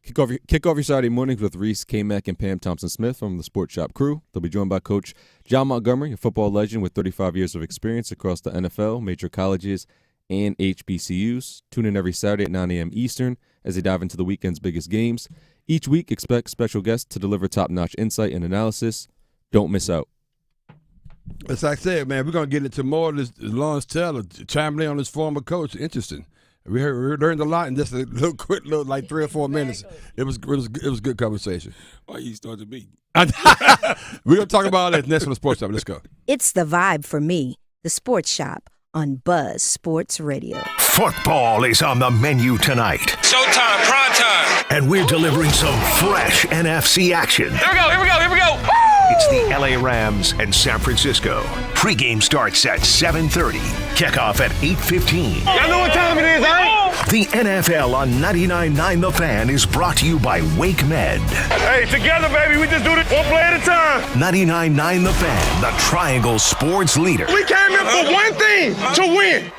Kick off your Saturday mornings with Reese, Kmac, and Pam Thompson-Smith from the Sports Shop crew. They'll be joined by Coach John Montgomery, a football legend with 35 years of experience across the NFL, major colleges, and HBCUs. Tune in every Saturday at 9 a.m. Eastern as they dive into the weekend's biggest games. Each week, expect special guests to deliver top-notch insight and analysis. Don't miss out. As I said, man, we're going to get into more of this. Lawrence Taylor chiming in on his former coach. Interesting. We learned a lot in just a quick, like 3 or 4 minutes. It was good conversation. Why you start to be? We're going to talk about that next on the Sports Shop. Let's go. It's The Vibe for me, the Sports Shop on Buzz Sports Radio. Football is on the menu tonight. Showtime, prime time. And we're delivering some fresh NFC action. Here we go. It's the LA Rams and San Francisco. Pre-game starts at 7:30. Kickoff at 8:15. Y'all know what time it is, huh? The NFL on 99.9 The Fan is brought to you by Wake Med. Hey, together, baby. We just do this one play at a time. 99.9 The Fan, the Triangle sports leader. We came here for one thing, to win.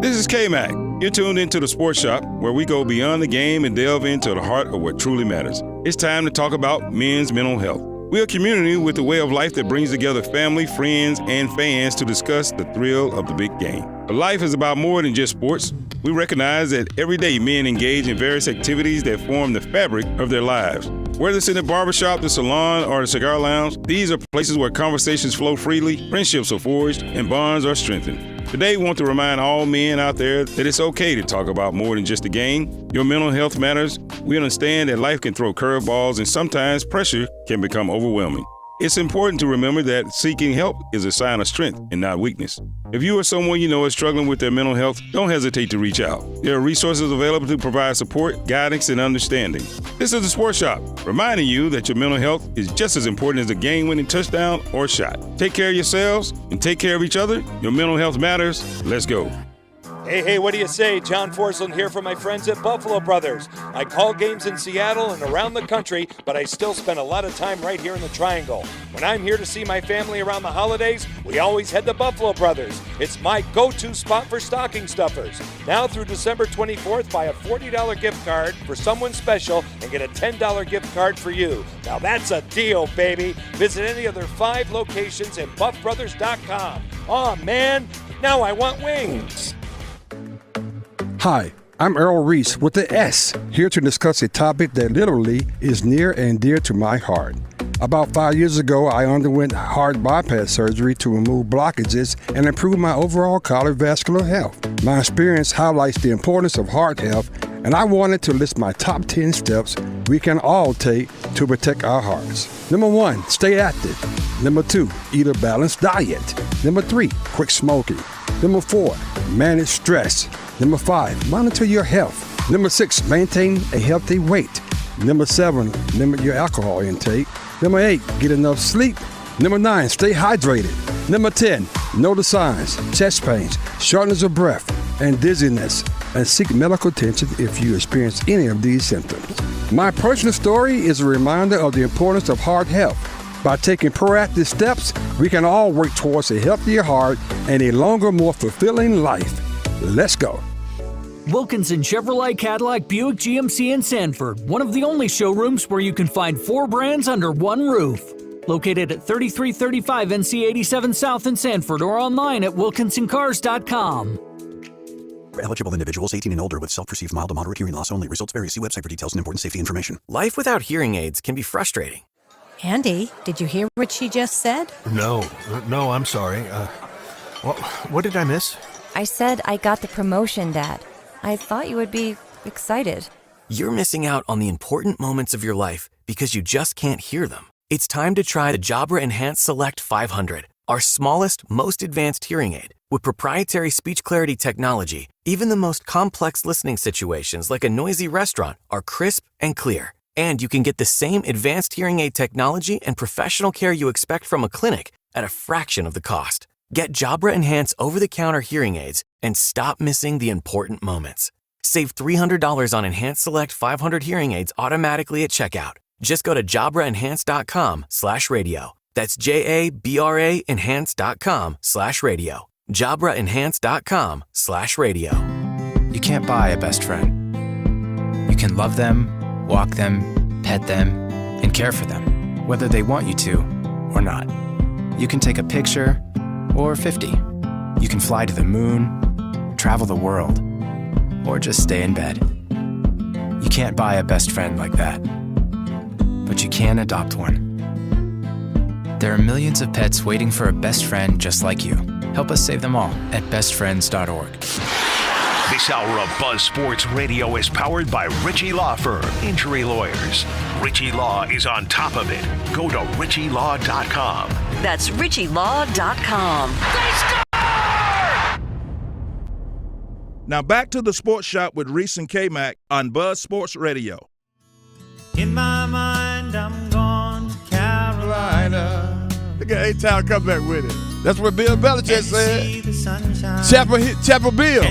This is Kmac. You're tuned into the Sports Shop, where we go beyond the game and delve into the heart of what truly matters. It's time to talk about men's mental health. We're a community with a way of life that brings together family, friends, and fans to discuss the thrill of the big game. But life is about more than just sports. We recognize that every day men engage in various activities that form the fabric of their lives. Whether it's in the barbershop, the salon, or the cigar lounge, these are places where conversations flow freely, friendships are forged, and bonds are strengthened. Today, we want to remind all men out there that it's okay to talk about more than just the game. Your mental health matters. We understand that life can throw curveballs, and sometimes pressure can become overwhelming. It's important to remember that seeking help is a sign of strength and not weakness. If you or someone you know is struggling with their mental health, don't hesitate to reach out. There are resources available to provide support, guidance, and understanding. This is the Sports Shop, reminding you that your mental health is just as important as a game-winning touchdown or shot. Take care of yourselves and take care of each other. Your mental health matters. Let's go. Hey, what do you say? John Forsland here from my friends at Buffalo Brothers. I call games in Seattle and around the country, but I still spend a lot of time right here in the Triangle. When I'm here to see my family around the holidays, we always head to Buffalo Brothers. It's my go-to spot for stocking stuffers. Now through December 24th, buy a $40 gift card for someone special and get a $10 gift card for you. Now that's a deal, baby. Visit any of their 5 locations at buffbrothers.com. Aw, man, now I want wings. Hi, I'm Earl Reese with the S, here to discuss a topic that literally is near and dear to my heart. About 5 years ago, I underwent heart bypass surgery to remove blockages and improve my overall cardiovascular health. My experience highlights the importance of heart health, and I wanted to list my top 10 steps we can all take to protect our hearts. Number 1, stay active. Number 2, eat a balanced diet. Number 3, quit smoking. Number 4, manage stress. Number 5, monitor your health. Number 6, maintain a healthy weight. Number 7, limit your alcohol intake. Number 8, get enough sleep. Number 9, stay hydrated. Number 10, know the signs: chest pains, shortness of breath, and dizziness, and seek medical attention if you experience any of these symptoms. My personal story is a reminder of the importance of heart health. By taking proactive steps, we can all work towards a healthier heart and a longer, more fulfilling life. Let's go. Wilkinson Chevrolet Cadillac Buick GMC in Sanford, one of the only showrooms where you can find 4 brands under one roof. Located at 3335 NC 87 South in Sanford or online at wilkinsoncars.com. For eligible individuals 18 and older with self-perceived mild to moderate hearing loss only. Results vary. See website for details and important safety information. Life without hearing aids can be frustrating. Andy, did you hear what she just said? No, I'm sorry. What did I miss? I said I got the promotion, Dad. I thought you would be excited. You're missing out on the important moments of your life because you just can't hear them. It's time to try the Jabra Enhanced Select 500, our smallest, most advanced hearing aid. With proprietary speech clarity technology, even the most complex listening situations like a noisy restaurant are crisp and clear. And you can get the same advanced hearing aid technology and professional care you expect from a clinic at a fraction of the cost. Get Jabra Enhance over-the-counter hearing aids and stop missing the important moments. Save $300 on Enhanced Select 500 hearing aids automatically at checkout. Just go to JabraEnhance.com/radio. That's JABRA Enhance.com/radio. JabraEnhance.com/radio. You can't buy a best friend. You can love them Walk them, pet them, and care for them, whether they want you to or not. You can take a picture or 50. You can fly to the moon, travel the world, or just stay in bed. You can't buy a best friend like that, but you can adopt one. There are millions of pets waiting for a best friend just like you. Help us save them all at bestfriends.org. This hour of Buzz Sports Radio is powered by Ritchie Law Firm, injury lawyers. Ritchie Law is on top of it. Go to ritchielaw.com. That's ritchielaw.com. Now back to the Sports Shop with Reese and Kmac on Buzz Sports Radio. In my mind, I'm gone to Carolina. Look at A-Town come back with it. That's what Bill Belichick said. Chapel Bill.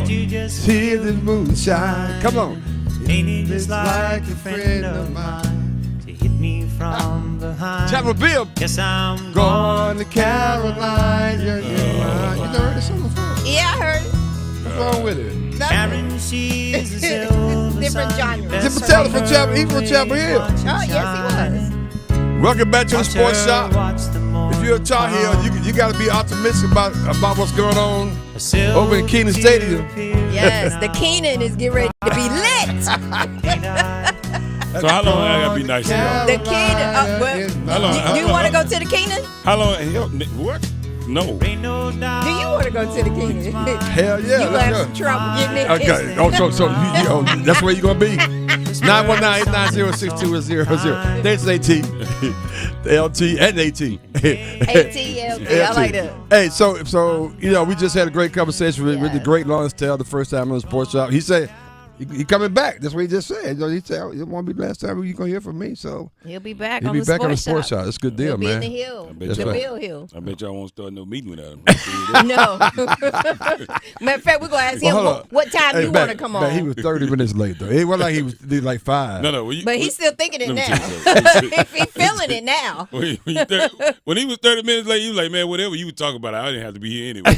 See the moonshine. Come on. Ain't it just like a friend of mine to hit me from behind? Chapel Bill. Yes, I'm gone to Carolina. You never heard this song before? Yeah, I heard it. What's wrong with it? Different genre. Different talent from Chapel. He from Chapel Hill. Oh, yes, he was. Welcome back to the Sports Shop. If you're a Tar Heel, you got to be optimistic about what's going on over in Keenan Stadium. Yes, the Keenan is getting ready to be lit. So how long I gotta be nice to y'all? The Keenan. You want to go to the Keenan? How long? What? No. Do you want to go to the Keenan? Hell yeah. You gonna have some trouble getting in. Okay. Oh, so that's where you gonna be. 919-890-6200. That's AT, LT, and AT. I like that. Hey, so we just had a great conversation with the great Lawrence Taylor the first time on the Sports Shop. He said he coming back. That's what he just said. He said it won't be the last time you're gonna hear from me. So he'll be back. He'll be back on the Sports Shop. That's a good deal, man. In the hill. That's the right. Bill Hill. I bet y'all won't start no meeting without him. No. Matter of fact, we're gonna ask him what time you want to come on. He was 30 minutes late though. It wasn't like he was like 5. No. But he's still thinking it now. If he's feeling it now. When he was 30 minutes late, he was like, man, whatever you would talk about, I didn't have to be here anyway.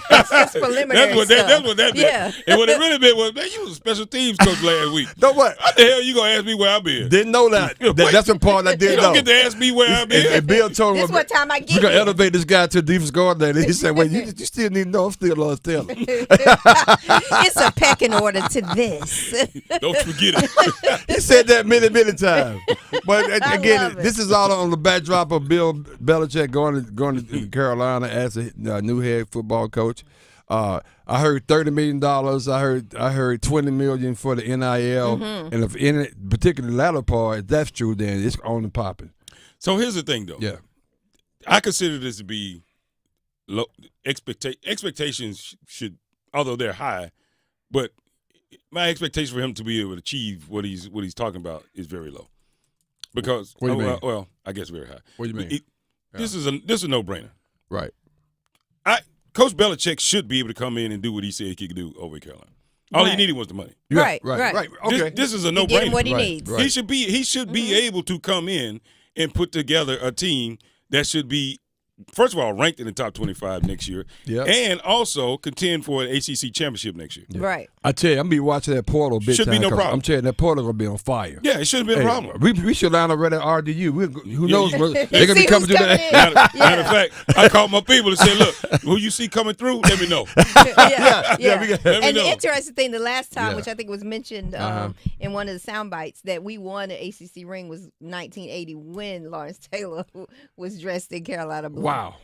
That's just preliminary That's what that meant. Yeah. And what it really meant was, man, you was a special teams coach last week. No, what? What the hell you gonna ask me where I've been? Didn't know that. That's the part I didn't know. You don't get to ask me where I've been. And Bill told him, this what time I get we're going to here. elevate this guy to the defense coordinator. He said, well, you still need to know I'm still Lawrence Taylor. It's a pecking order to this. Don't forget it. He said that many times. But again, this is all on the backdrop of Bill Belichick going to Carolina as a new head football coach. I heard $30 million. I heard $20 million for the NIL, and if in it, particularly the latter part, if that's true, then it's on and popping. So here's the thing, though. Yeah, I consider this to be low expectations should, although they're high, but my expectation for him to be able to achieve what he's talking about is very low. Because what do you mean? Well, I guess very high. What do you mean? This is a no-brainer. Right. Coach Belichick should be able to come in and do what he said he could do over in Carolina. All he needed was the money. Right. Okay. This is a no-brainer. Get him what he needs. Right. He should be able to come in and put together a team that should be, first of all, ranked in the top 25 next year, and also contend for an ACC championship next year. Yeah. Right. I tell you, I'm gonna be watching that portal big Should time. be no problem. I'm telling you, that portal gonna be on fire. Yeah, it shouldn't be a problem. We should line up right at RDU. Who knows? They're gonna be coming to that. Matter of fact, I called my people and said, look, who you see coming through, let me know. And the interesting thing, the last time, which I think was mentioned in one of the sound bites, that we won an ACC ring was 1980 when Lawrence Taylor was dressed in Carolina blue. Wow.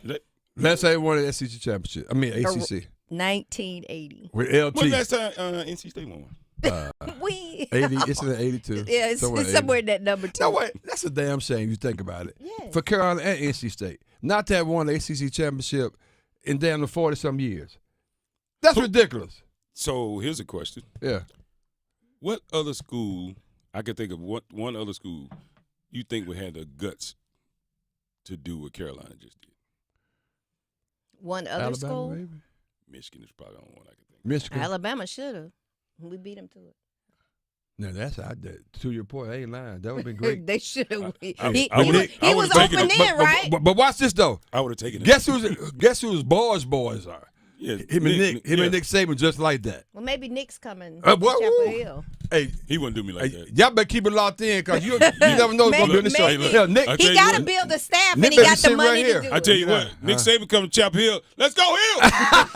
Last time we won the SEC championship. I mean ACC. 1980. With LT. When last time NC State won one? 80. It's in 82. Yeah, it's somewhere in that number too. No, wait. That's a damn shame. You think about it. Yes. For Carolina and NC State, not to have won the ACC championship in damn the 40-some years. That's ridiculous. So here's a question. Yeah. What other school, I can think of one other school you think would have the guts to do what Carolina just did? One other Alabama, school? Maybe? Michigan is probably the only one I can think of. Michigan. Alabama should have. We beat them to it. No, that's to your point. I ain't lying. That would have been great. They should have. He I was taken open it. then, right? But watch this though. I would have taken it. Guess whose boys are? Yeah, him and Nick Saban just like that. Well, maybe Nick's coming What? to Chapel Hill. Hey, he wouldn't do me like that. Y'all better keep it locked in because you never know what's going to be in the show. Yeah, Nick, he got to build a staff, Nick and he got the sit money right to here. do I tell you what, Nick Saban come to Chapel Hill. Let's go Hill. Let's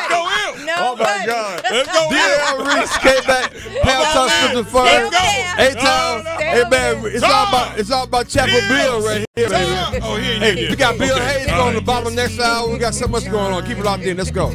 go Hill. No, oh my God. Let's go Hill. Reese came back. Pound Scripture Fund. A-Town. Hey man, it's all about Chapel Bill right here, baby. Oh, Hey, we got Bill Hayes on the bottom next hour. We got so much going on. Keep it locked in. Let's go.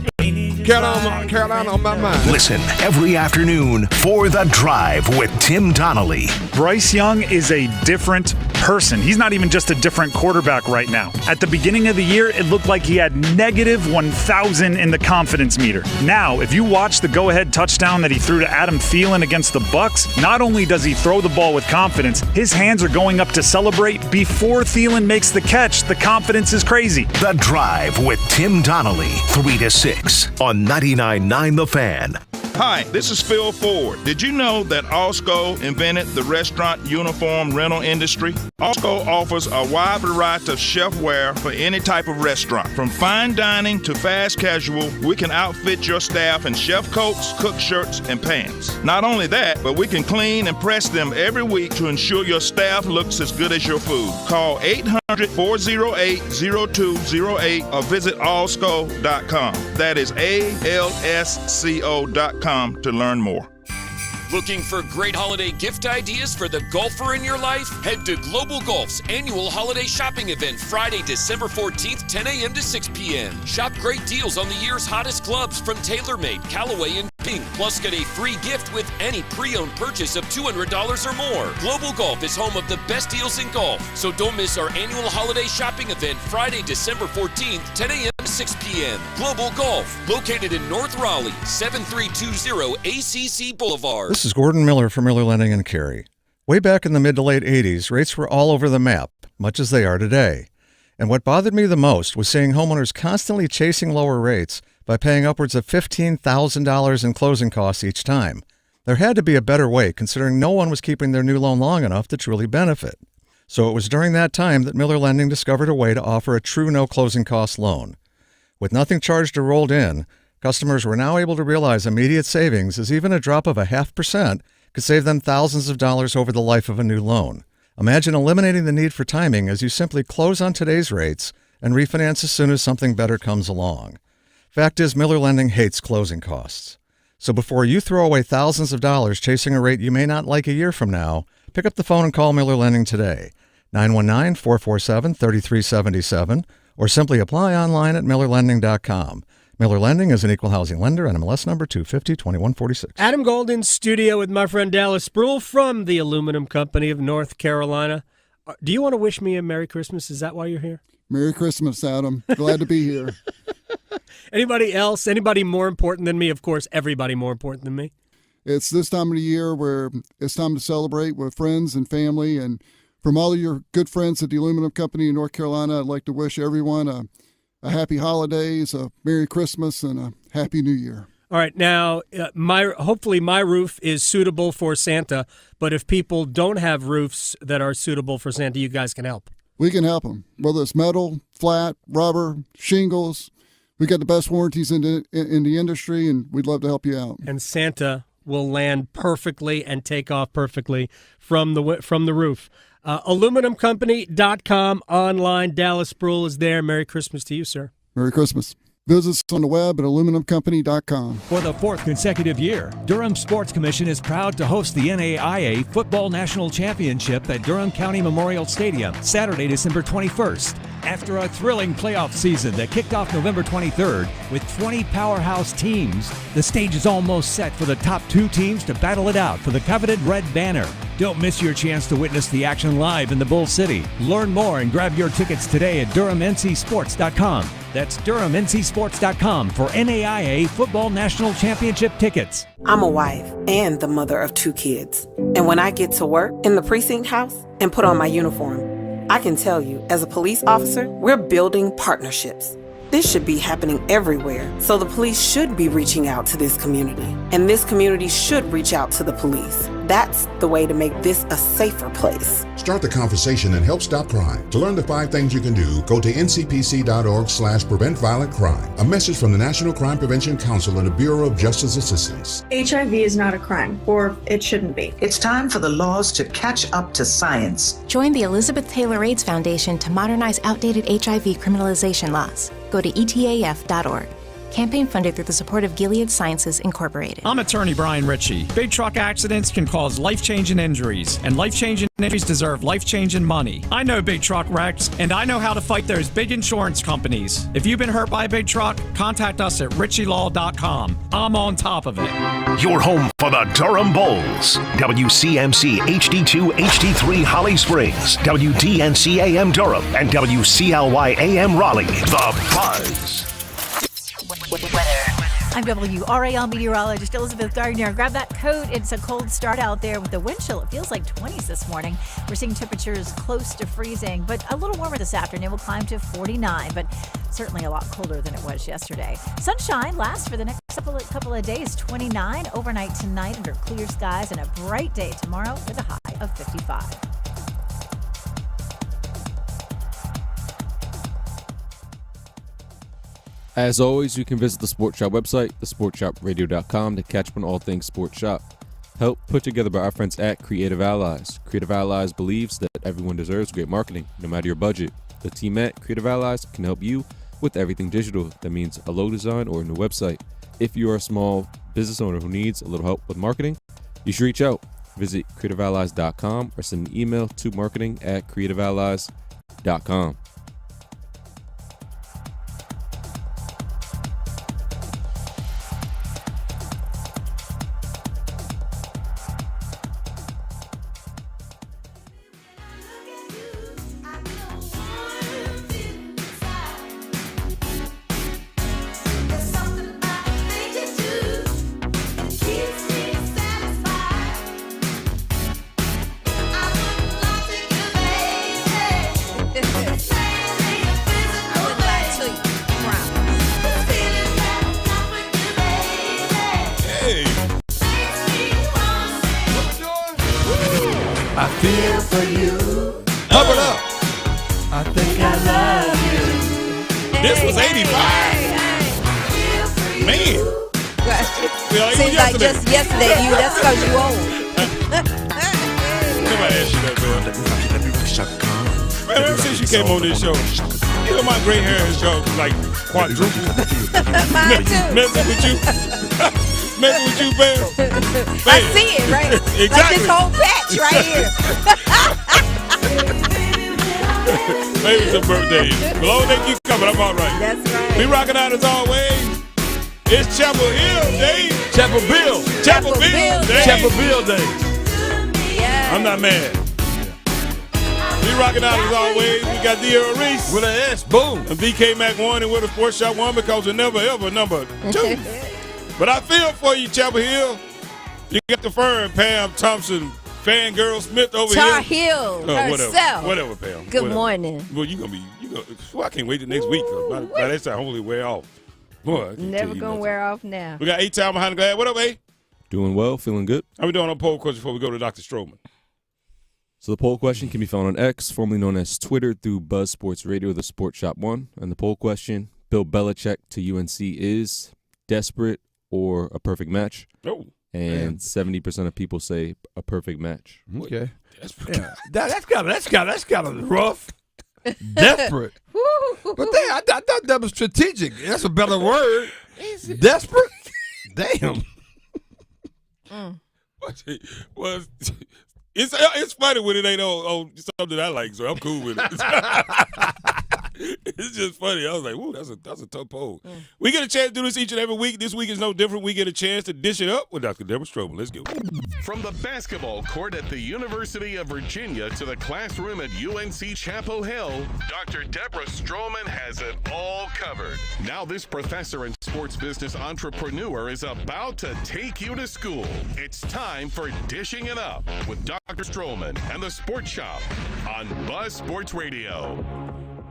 Carolina on my mind. Listen every afternoon for The Drive with Tim Donnelly. Bryce Young is a different person. He's not even just a different quarterback right now. At the beginning of the year, it looked like he had negative 1,000 in the confidence meter. Now, if you watch the go-ahead touchdown that he threw to Adam Thielen against the Bucs, not only does he throw the ball with confidence, his hands are going up to celebrate before Thielen makes the catch. The confidence is crazy. The Drive with Tim Donnelly, 3 to 6 on 99.9 The Fan. Hi, this is Phil Ford. Did you know that Alsco invented the restaurant uniform rental industry? Alsco offers a wide variety of chef wear for any type of restaurant. From fine dining to fast casual, we can outfit your staff in chef coats, cook shirts, and pants. Not only that, but we can clean and press them every week to ensure your staff looks as good as your food. Call 800-408-0208 or visit alsco.com. That is ALSCO.com to learn more. Looking for great holiday gift ideas for the golfer in your life? Head to Global Golf's annual holiday shopping event Friday, December 14th, 10 a.m. to 6 p.m. Shop great deals on the year's hottest clubs from TaylorMade, Callaway, and Ping. Plus, get a free gift with any pre-owned purchase of $200 or more. Global Golf is home of the best deals in golf, so don't miss our annual holiday shopping event Friday, December 14th, 10 a.m. to 6 p.m. Global Golf, located in North Raleigh, 7320 ACC Boulevard. This is Gordon Miller from Miller Lending in Cary. Way back in the mid to late 80s, rates were all over the map, much as they are today. And what bothered me the most was seeing homeowners constantly chasing lower rates by paying upwards of $15,000 in closing costs each time. There had to be a better way, considering no one was keeping their new loan long enough to truly benefit. So it was during that time that Miller Lending discovered a way to offer a true no closing cost loan. With nothing charged or rolled in, customers were now able to realize immediate savings as even a drop of 0.5% could save them thousands of dollars over the life of a new loan. Imagine eliminating the need for timing as you simply close on today's rates and refinance as soon as something better comes along. Fact is, Miller Lending hates closing costs. So before you throw away thousands of dollars chasing a rate you may not like a year from now, pick up the phone and call Miller Lending today, 919-447-3377, or simply apply online at millerlending.com. Miller Lending is an equal housing lender, NMLS number 250-2146. Adam Golden, studio with my friend Dallas Spruill from the Aluminum Company of North Carolina. Do you want to wish me a Merry Christmas? Is that why you're here? Merry Christmas, Adam. Glad to be here. Anybody else? Anybody more important than me? Of course, everybody more important than me. It's this time of the year where it's time to celebrate with friends and family. And from all of your good friends at the Aluminum Company in North Carolina, I'd like to wish everyone a happy holidays, a Merry Christmas, and a Happy New Year. All right. Now, hopefully my roof is suitable for Santa, but if people don't have roofs that are suitable for Santa, you guys can help. We can help them, whether it's metal, flat, rubber, shingles. We got the best warranties in the industry, and we'd love to help you out. And Santa will land perfectly and take off perfectly from the roof. Aluminumcompany.com online. Dallas Spruill is there. Merry Christmas to you, sir. Merry Christmas. Visit us on the web at aluminumcompany.com. For the fourth consecutive year, Durham Sports Commission is proud to host the NAIA Football National Championship at Durham County Memorial Stadium, Saturday, December 21st. After a thrilling playoff season that kicked off November 23rd with 20 powerhouse teams, the stage is almost set for the top two teams to battle it out for the coveted Red Banner. Don't miss your chance to witness the action live in the Bull City. Learn more and grab your tickets today at DurhamNCSports.com. That's DurhamNCSports.com for NAIA Football National Championship tickets. I'm a wife and the mother of 2 kids. And when I get to work in the precinct house and put on my uniform, I can tell you, as a police officer, we're building partnerships. This should be happening everywhere, so the police should be reaching out to this community. And this community should reach out to the police. That's the way to make this a safer place. Start the conversation and help stop crime. To learn the 5 things you can do, go to ncpc.org/prevent violent crime. A message from the National Crime Prevention Council and the Bureau of Justice Assistance. HIV is not a crime, or it shouldn't be. It's time for the laws to catch up to science. Join the Elizabeth Taylor AIDS Foundation to modernize outdated HIV criminalization laws. Go to etaf.org. Campaign funded through the support of Gilead Sciences Incorporated. I'm attorney Brian Ritchie. Big truck accidents can cause life-changing injuries, and life-changing injuries deserve life-changing money. I know big truck wrecks, and I know how to fight those big insurance companies. If you've been hurt by a big truck, contact us at ritchielaw.com. I'm on top of it. Your home for the Durham Bulls. WCMC HD2 HD3 Holly Springs, WDNC AM Durham, and WCLY AM Raleigh. The Buzz. I'm WRAL meteorologist Elizabeth Gardner. Grab that coat. It's a cold start out there with the wind chill. It feels like 20s this morning. We're seeing temperatures close to freezing, but a little warmer this afternoon. We'll climb to 49, but certainly a lot colder than it was yesterday. Sunshine lasts for the next couple of days. 29 overnight tonight under clear skies, and a bright day tomorrow with a high of 55. As always, you can visit the Sports Shop website, thesportshopradio.com, to catch up on all things Sports Shop. Help put together by our friends at Creative Allies. Creative Allies believes that everyone deserves great marketing, no matter your budget. The team at Creative Allies can help you with everything digital. That means a logo design or a new website. If you are a small business owner who needs a little help with marketing, you should reach out. Visit creativeallies.com or send an email to marketing@creativeallies.com. I feel for you. Pump it up. I think I love you. This was 85. Man. Seems like just yesterday, that's because you old. Somebody asked you that, man. Man, ever since you came on this show, you know my gray hair has gone like quadruple. Messing with you. Messing with you, man. I see it, right? Exactly. Like this whole patch right here. Maybe it's a birthday. As long as they keep coming, I'm all right. That's right. We rocking out as always. It's Chapel Hill Day. Chapel Bill. Chapel Bill Day. Chapel Bill Day. Yeah. I'm not mad. We rocking out as always. We got D.L. Reese with an S. Boom. And Kmac won, and we're the Sports Shop one because we're never ever number 2. But I feel for you, Chapel Hill. You got the firm, Pam Thompson, Fangirl Smith over Tar here. Hill herself. Whatever, Pam. Good whatever. morning. Well, I can't wait till next week. By that time, hopefully wear off. Boy, Never gonna wear off now. We got A-Town behind the glass. What up, A? Doing well, feeling good. How we doing on poll question before we go to Dr. Stroman? So the poll question can be found on X, formerly known as Twitter, through Buzz Sports Radio, the Sports Shop 1. And the poll question, Bill Belichick to UNC is desperate or a perfect match? Oh. And 70% of people say a perfect match. Okay. Yeah. That's kind of rough. Desperate. But I thought that was strategic. That's a better word. Desperate? Damn. Well, it's funny when it ain't on something I like, so I'm cool with it. It's just funny. I was like, "Ooh, that's a tough poll." We get a chance to do this each and every week. This week is no different. We get a chance to dish it up with Dr. Deborah Strobel. Let's go. From the basketball court at the University of Virginia to the classroom at UNC Chapel Hill, Dr. Deborah Stroman has it all covered. Now this professor and sports business entrepreneur is about to take you to school. It's time for Dishing It Up with Dr. Stroman and the Sports Shop on Buzz Sports Radio.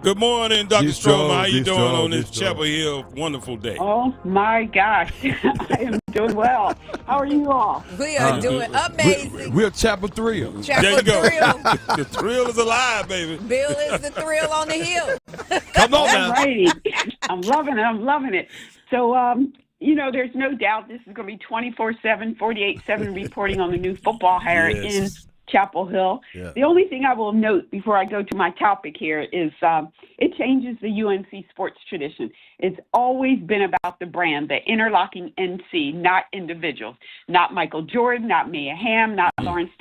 Good morning, Dr. This Stroman. Joe, How you this doing Joe, on this this Joe. Chapel Hill wonderful day? Oh my gosh, I am doing well. How are you all? We are doing amazing. We're Chapel Thrill. Chapel There you go. Thrill. The thrill is alive, baby. Bill is the thrill on the hill. Come on now. Alrighty. I'm loving it. I'm loving it. So, there's no doubt this is going to be 24/7, 48/7 reporting on the new football hire in Chapel Hill. Yeah. The only thing I will note before I go to my topic here is it changes the UNC sports tradition. It's always been about the brand, the interlocking NC, not individuals, not Michael Jordan, not Mia Hamm, not Lawrence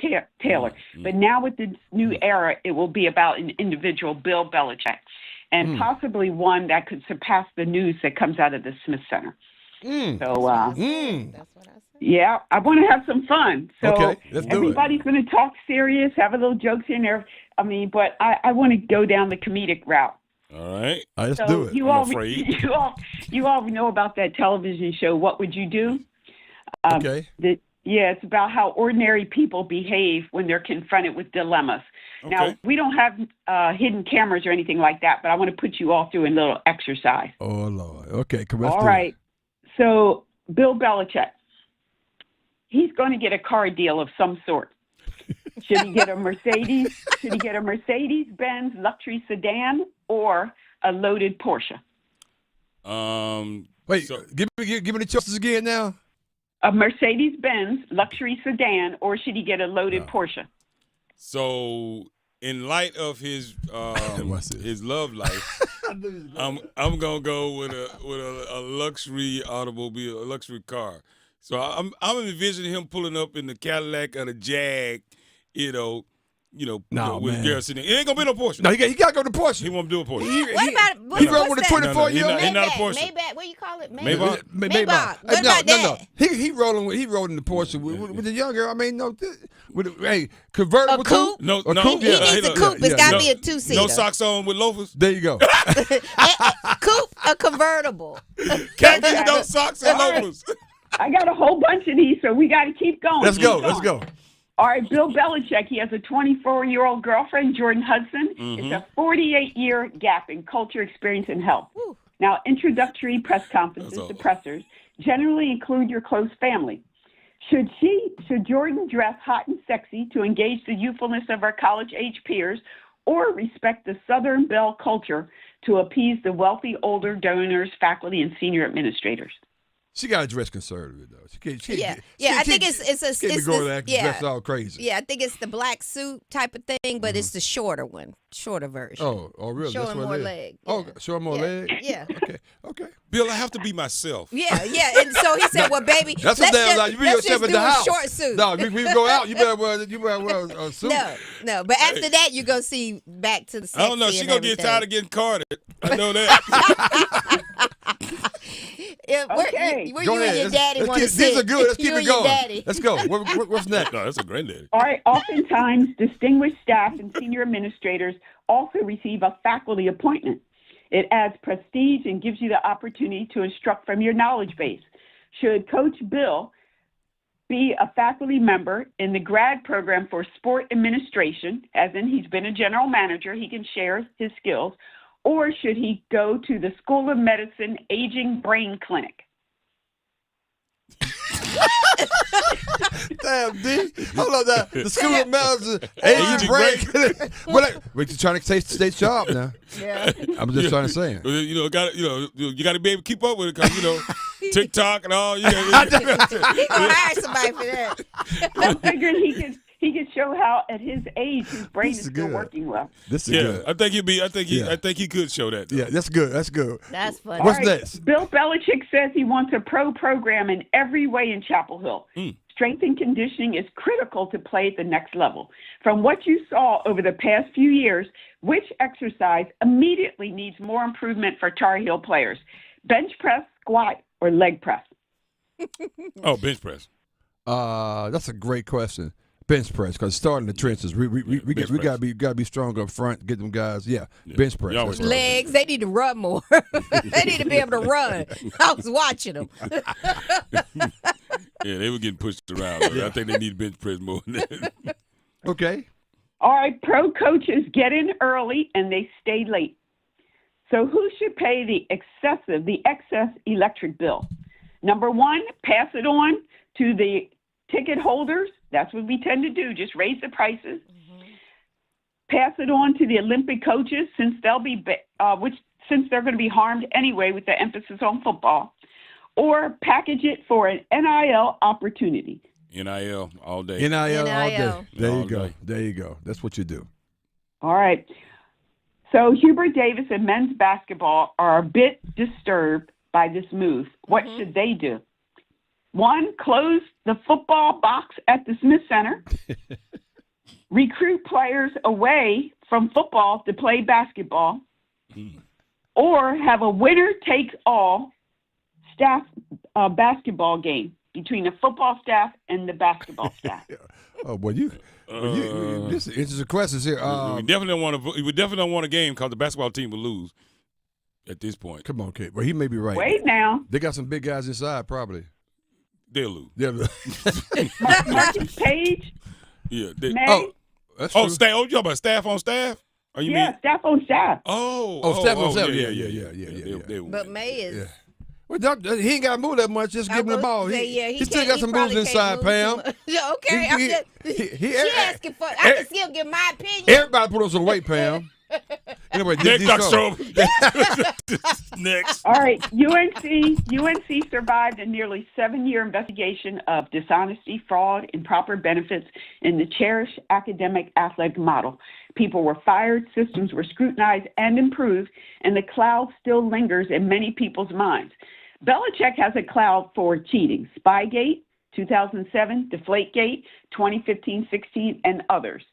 Taylor. But now with this new era, it will be about an individual, Bill Belichick, and possibly one that could surpass the news that comes out of the Smith Center. So, yeah, I want to have some fun. So Okay, let's do it. everybody's going to talk serious, have a little jokes here and there. But I want to go down the comedic route. All right. Let's So do it. You all know about that television show, What Would You Do? Okay. It's about how ordinary people behave when they're confronted with dilemmas. Now, Okay. we don't have hidden cameras or anything like that, but I want to put you all through a little exercise. Oh, Lord. Okay, come on. All right. So, Bill Belichick, he's going to get a car deal of some sort. Should he get a Mercedes? Should he get a Mercedes-Benz luxury sedan or a loaded Porsche? Wait, give me the choices again now. A Mercedes-Benz luxury sedan, or should he get a loaded Porsche? So, in light of his his love life, I'm gonna go with a luxury automobile, a luxury car. So I'm envisioning him pulling up in the Cadillac or the Jag, No, with man. Garrison. It ain't gonna be no Porsche. No, he got to go to Porsche. He won't do a Porsche. What He rode with a 24-year-old. He's not a Porsche. Maybach, what you call it? Maybach? Maybach. What No, about that? He rode in the Porsche with the young girl. I mean, convertible A coupe? No, a no. coupe. He needs a coupe. It's got to be a two-seater. No socks on with loafers. There you go. Coupe, a convertible. Can't get no socks and loafers. I got a whole bunch of these, so we got to keep going. Let's Keep go. going. Let's go. All right, Bill Belichick, he has a 24-year-old girlfriend, Jordan Hudson. It's a 48-year gap in culture, experience, and health. Now, introductory press conferences, the pressers, generally include your close family. Should Jordan dress hot and sexy to engage the youthfulness of her college-age peers, or respect the Southern Belle culture to appease the wealthy older donors, faculty, and senior administrators? She got to dress conservative though. She can't. I think it's dress all crazy. Yeah, I think it's the black suit type of thing, but it's the shorter version. Oh, really? Showing That's what more it is. leg. Oh, showing more leg. Yeah. Okay. Bill, I have to be myself. Yeah. And so he said, "Well, baby, That's let's a damn lie. You be let's yourself just at do the a house. short suit." No, we go out. You better wear a suit. No. But after that, you go see back to the. I don't know. sexy She and gonna get everything. tired of getting carded. I know that. Okay. Where Go you and ahead. your daddy Let's want to keep- sit? These are good. Let's keep You it and your going. daddy. Let's go. What's next? No, that's a granddaddy. All right. Oftentimes, distinguished staff and senior administrators also receive a faculty appointment. It adds prestige and gives you the opportunity to instruct from your knowledge base. Should Coach Bill be a faculty member in the grad program for sport administration, as in he's been a general manager, he can share his skills, or should he go to the School of Medicine Aging Brain Clinic? Damn, D. Hold on now. The School of Medicine, Asian brain. We're trying to stay sharp now. Yeah. I'm just trying to say it. You got to be able to keep up with it because TikTok and all. He gonna hire somebody for that. I figured he could show how at his age his brain is still working well. This is good. I think he could show that. Though. Yeah, that's good. That's good. That's funny. What's All right, next? Bill Belichick says he wants a pro program in every way in Chapel Hill. Strength and conditioning is critical to play at the next level. From what you saw over the past few years, which exercise immediately needs more improvement for Tar Heel players? Bench press, squat, or leg press? Oh, bench press. That's a great question. Bench press, because starting the trenches, we gotta be strong up front. Get them guys, bench press. That's what Legs, they need to run more. They need to be able to run. I was watching them. Yeah, they were getting pushed around. I think they need bench press more than that. Okay. All right, pro coaches get in early and they stay late. So who should pay the excess electric bill? Number one, pass it on to the ticket holders. That's what we tend to do, just raise the prices. Pass it on to the Olympic coaches since they're going to be harmed anyway with the emphasis on football. Or package it for an NIL opportunity. NIL all day. NIL all day. There All you go. day. There you go. That's what you do. All right. So Hubert Davis and men's basketball are a bit disturbed by this move. What should they do? One, close the football box at the Smith Center. Recruit players away from football to play basketball. Or have a winner-takes-all staff basketball game between the football staff and the basketball staff. Oh, well, this is interesting questions here. We definitely don't want a game because the basketball team will lose at this point. Come on, kid. Well, he may be right. Wait now. They got some big guys inside, probably. They'll lose. Marcus Page. Yeah. That's true. Staff. Oh, you talking about staff on staff? Or you mean? Staff on staff. Staff on staff. Yeah. But May is. Yeah. Well, he ain't got to move that much. Just give him the ball. He still got some moves inside, Pam. Okay. She asking for. I can still give my opinion. Everybody put on some weight, Pam. Anyway, Next. All right. UNC survived a nearly 7-year investigation of dishonesty, fraud, improper benefits in the cherished academic athletic model. People were fired, systems were scrutinized and improved, and the cloud still lingers in many people's minds. Belichick has a cloud for cheating. Spygate, 2007, Deflategate, 2015-16, and others.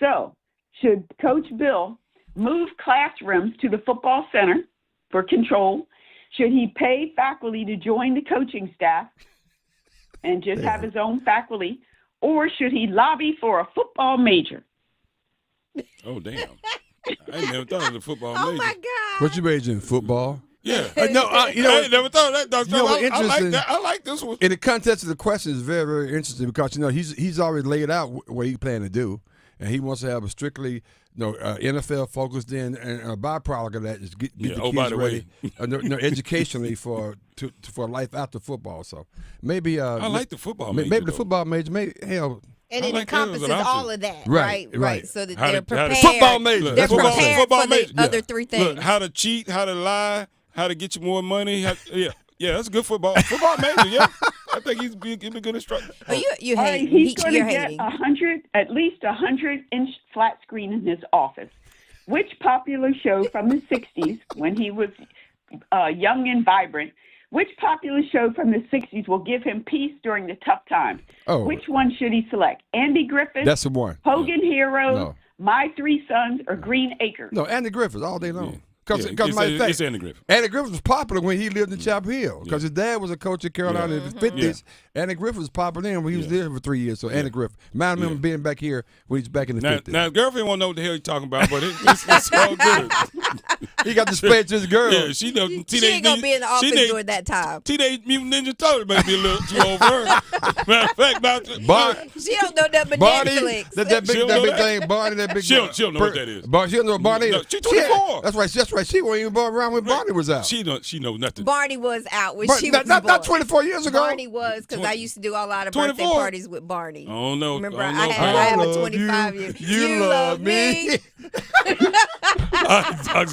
So, should Coach Bill move classrooms to the football center for control? Should he pay faculty to join the coaching staff and just have his own faculty? Or should he lobby for a football major? Oh, damn. I ain't never thought of the football major. Oh, my God. What you major in, football? Yeah. I ain't never thought of that. I like interesting. that. I like this one. In the context of the question is very, very interesting because, he's already laid out what he planned to do, and he wants to have a strictly NFL focused in, and a byproduct of that is get the kids by the ready, educationally for life after football. So maybe I like the football major. Maybe the football major. Hell. And it encompasses all of that, right? So that they're prepared. Football major. They're prepared football for major. the other three things. Look, how to cheat, how to lie, how to get you more money. Yeah, that's a good football major. Yeah, I think he's be good instructor. Oh, you All hate. right, he's going to hating. get at least 100-inch flat screen in his office. Which popular show from the 60s, when he was young and vibrant, which popular show from the 60s will give him peace during the tough times? Oh. Which one should he select? Andy Griffith? That's the one. Hogan Heroes? No. My Three Sons? Or Green Acres? No, Andy Griffith all day long. It's Andy Griffith. Andy Griffith was popular when he lived in Chapel Hill because his dad was a coach at Carolina in the 50s. Andy Griffith was popular then when he was there for 3 years. So Andy Griffith. Remind me of being back here when he's back in the 50s. Now, his girlfriend won't know what the hell he's talking about, but it's all good. He got to spade to his girl. Yeah, she ain't going to be in the office during that time. Teenage Mutant Ninja Turtles may be a little too old for her. Matter of fact, she don't know nothing but Netflix. That big thing, Barney, that big She don't know what that is. She don't know what Barney is. No, she's 24. That's right. She wasn't even born around when Barney was out. She knows nothing. Barney was out when she was not born. 24 years ago. Barney was, because I used to do a lot of 24? birthday parties with Barney. Oh, no. Remember, I have a 25 year. You love me.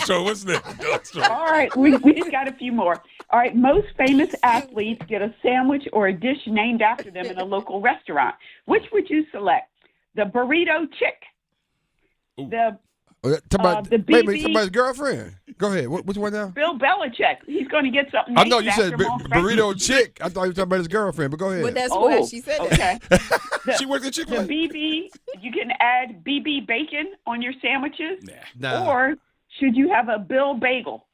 So what's next? All right, we just got a few more. All right, most famous athletes get a sandwich or a dish named after them in a local restaurant. Which would you select? The burrito chick? The somebody's girlfriend. Go ahead. Which one now? Bill Belichick. He's going to get something. I know you named said after him. burrito chick. I thought you were talking about his girlfriend, but go ahead. But that's what she said. Okay. She worked at Chick-fil-A. The BB, you can add BB bacon on your sandwiches. Nah. Or should you have a Bill Bagel?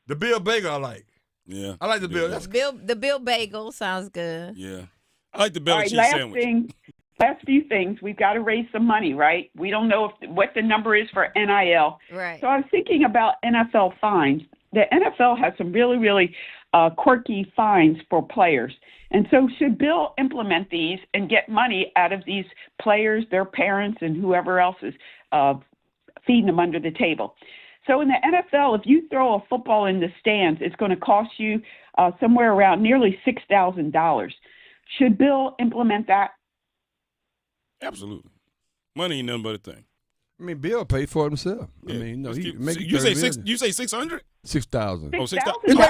The Bill Bagel I like. Yeah. I like the Bill. The Bill Bagel sounds good. Yeah. I like the Belichick sandwich. Last few things. We've got to raise some money, right? We don't know what the number is for NIL. Right. So I was thinking about NFL fines. The NFL has some really, really quirky fines for players. And so should Bill implement these and get money out of these players, their parents, and whoever else is feeding them under the table? So in the NFL, if you throw a football in the stands, it's going to cost you somewhere around nearly $6,000. Should Bill implement that? Absolutely. Money ain't nothing but a thing. I mean, Bill paid for it himself. Yeah. I mean, no, he So you say you say 600? 6,000. Oh, 6,000. Wait, hold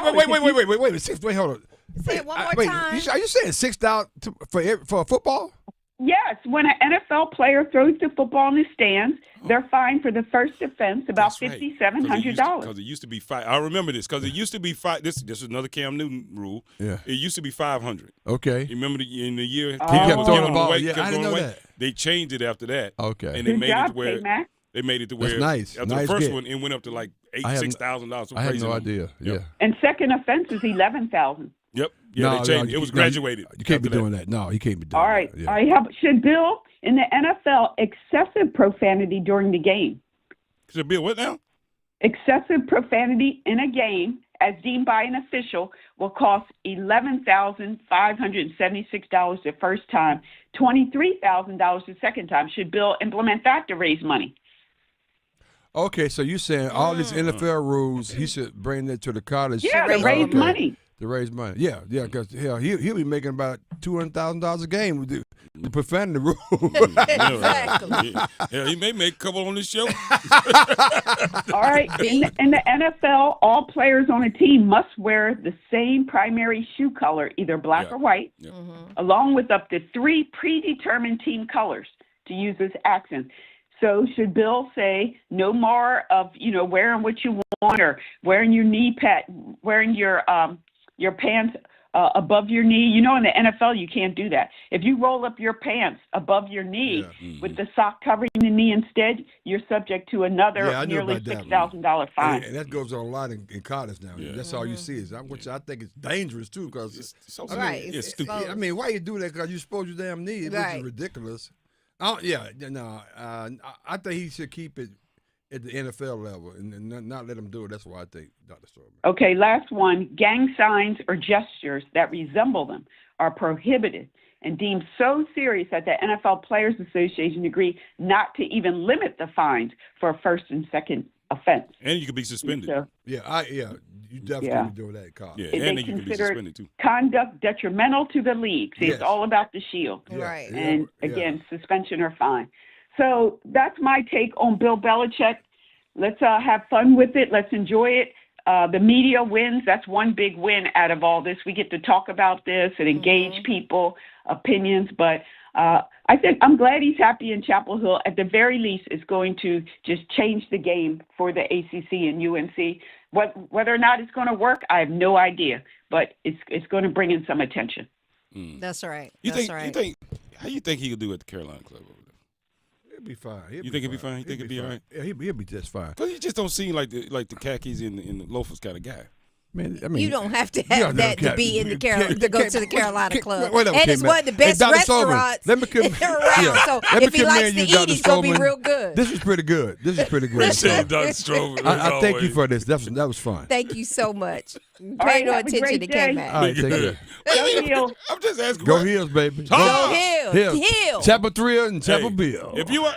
on. Say it one more Wait, time. are you saying 6,000 for a football? Yes. When an NFL player throws the football in the stands, they're fined for the first offense about $5,700. Because it used to be five. I remember this because it used to be five. This is another Cam Newton rule. Yeah. It used to be 500. Okay. You remember in the year He kept throwing the ball. Yeah, I didn't know that. They changed it after that. Okay. And they Good made job, it to where Kmac. they made it to where That's nice. after Nice the first get. one, it went up to like $6,000. I had no idea. Yeah. And second offense is $11,000. Yep. Yeah, they changed. It was graduated. You can't be doing that. No, you can't be doing All right. that. Yeah. I have. Should Bill in the NFL excessive profanity during the game? Should Bill what now? Excessive profanity in a game, as deemed by an official, will cost $11,576 the first time, $23,000 the second time. Should Bill implement that to raise money? Okay, so you're saying all these NFL rules, he should bring that to the college. Yeah, to raise money. To raise money. Yeah, because he'll be making about $200,000 a game with the profanity rule. Exactly. Yeah, he may make a couple on this show. All right. In the NFL, all players on a team must wear the same primary shoe color, either black or white, along with up to 3 predetermined team colors to use as accents. So should Bill say no more of, wearing what you want or wearing your knee pad, wearing your pants above your knee? In the NFL, you can't do that. If you roll up your pants above your knee with the sock covering the knee instead, you're subject to another nearly $6,000 fine. And that goes on a lot in college now. Yeah. That's all you see which I think is dangerous too, because it's stupid. I mean, why you do that? Because you expose your damn knee, which is ridiculous. I think he should keep it at the NFL level and not let him do it. That's why I think Dr. Strawberry. Okay, last one. Gang signs or gestures that resemble them are prohibited and deemed so serious that the NFL Players Association agreed not to even limit the fines for a first and second offense. And you could be suspended. So, you definitely be doing that in college. Yeah, and you can be suspended too. Conduct detrimental to the league. See, it's all about the shield. Yeah. Right. And again, suspension or fine. So that's my take on Bill Belichick. Let's have fun with it. Let's enjoy it. The media wins. That's one big win out of all this. We get to talk about this and engage people, opinions. But I think I'm glad he's happy in Chapel Hill. At the very least, it's going to just change the game for the ACC and UNC. Whether or not it's going to work, I have no idea. But it's going to bring in some attention. That's right. How you think he could do at the Carolina Club over there? He'll be fine. You think he'll be fine? You think he'll be all right? Yeah, he'll be just fine. Because he just don't seem like the khakis and the loafers kind of guy. Man, I mean, you don't have to have that to be in the to go to the Carolina Club. Whatever, and it's one of the best restaurants around. So if he likes to eat, he's going to be real good. This is pretty good. Appreciate Dr. Strowman. I thank you for this. That was fun. Thank you so much. Pay no attention to Kmac. All right, take care. Go Heels. I'm just asking. Go Heels, baby. Go Heels. Chapel 3 and Chapel Bill. If you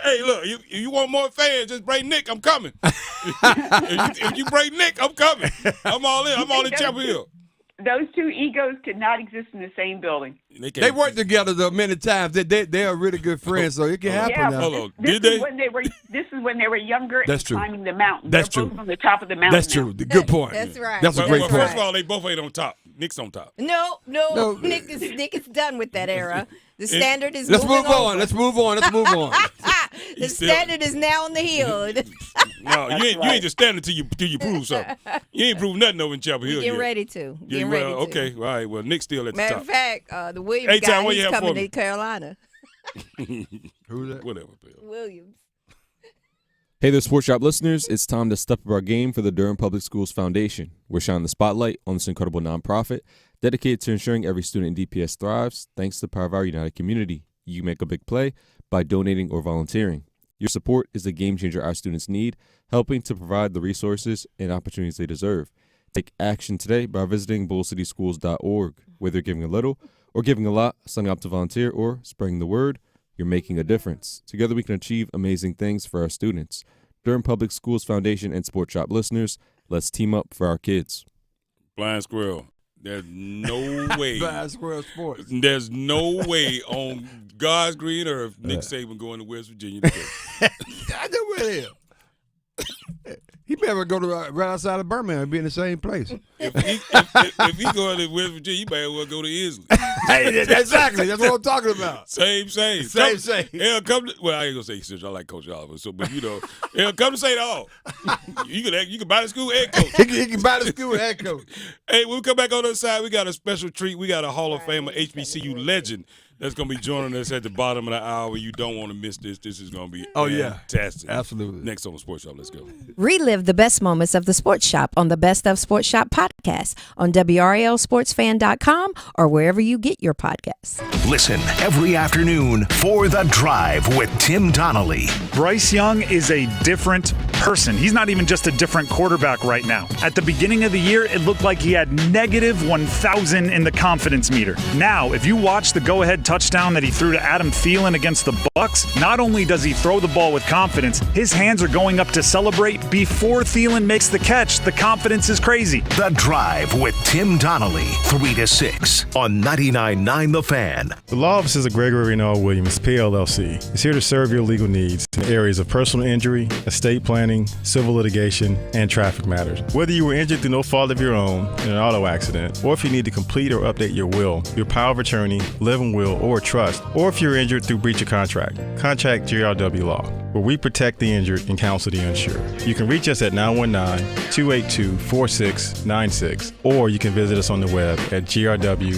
you want more fans, just bring Nick. I'm coming. if you bring Nick, I'm coming. I'm all in. I'm all in Chapel Hill. Those two egos could not exist in the same building. They work together though many times. They are really good friends, so it can happen now. Hold on. This is when they were younger and climbing the mountain. That's They're true. both on the top of the mountain. That's true. Good point. That's right. That's a great point. First of all, they both ain't on top. Nick's on top. No. Nick is done with that era. The standard is Let's moving move on. over. Let's move on. The standard is now on the hill. No, you ain't just standing till you prove something. You ain't proved nothing over in Chapel Hill Getting yet. ready to. Okay, all right. Well, Nick's still at the Matter top. of fact, the Williams Hey, Tom, guy, what you he's have coming for me? to Carolina. Who's that? Whatever, Bill. Williams. Hey there, Sports Shop listeners. It's time to step up our game for the Durham Public Schools Foundation. We're shining the spotlight on this incredible nonprofit dedicated to ensuring every student in DPS thrives thanks to the power of our united community. You make a big play by donating or volunteering. Your support is the game changer our students need, helping to provide the resources and opportunities they deserve. Take action today by visiting bullcityschools.org. Whether you're giving a little or giving a lot, signing up to volunteer, or spreading the word, you're making a difference. Together we can achieve amazing things for our students. Durham Public Schools Foundation and Sports Shop listeners, let's team up for our kids. Blind Squirrel. There's no way. Blind Squirrel Sports. There's no way on God's green earth Nick Saban going to West Virginia today. I know where it is. He better go to right outside of Birmingham and be in the same place. If he going to West Virginia, you might as well go to Isley. Hey, exactly. That's what I'm talking about. Same. Hell, come to, well, I ain't gonna say Central. I like Coach Oliver, so but hell, come to St. All. You can buy the school head coach. He can buy the school head coach. Hey, when we come back on the other side, we got a special treat. We got a Hall of Famer, HBCU legend, that's going to be joining us at the bottom of the hour. You don't want to miss this. This is going to be fantastic. Absolutely. Next on the Sports Shop. Let's go. Relive the best moments of the Sports Shop on the Best of Sports Shop podcast on WRLSportsFan.com or wherever you get your podcasts. Listen every afternoon for The Drive with Tim Donnelly. Bryce Young is a different person. He's not even just a different quarterback right now. At the beginning of the year, it looked like he had negative 1,000 in the confidence meter. Now, if you watch the go-ahead touchdown that he threw to Adam Thielen against the Bucs, not only does he throw the ball with confidence, his hands are going up to celebrate before Thielen makes the catch. The confidence is crazy. The Drive with Tim Donnelly, 3 to 6 on 99.9 The Fan. The law offices of Gregory Reno Williams, PLLC, is here to serve your legal needs in areas of personal injury, estate planning, civil litigation, and traffic matters. Whether you were injured through no fault of your own in an auto accident, or if you need to complete or update your will, your power of attorney, living will, or trust, or if you're injured through breach of contract, contact GRW Law, where we protect the injured and counsel the uninsured. You can reach us at 919-282-4696, or you can visit us on the web at grw-law.com.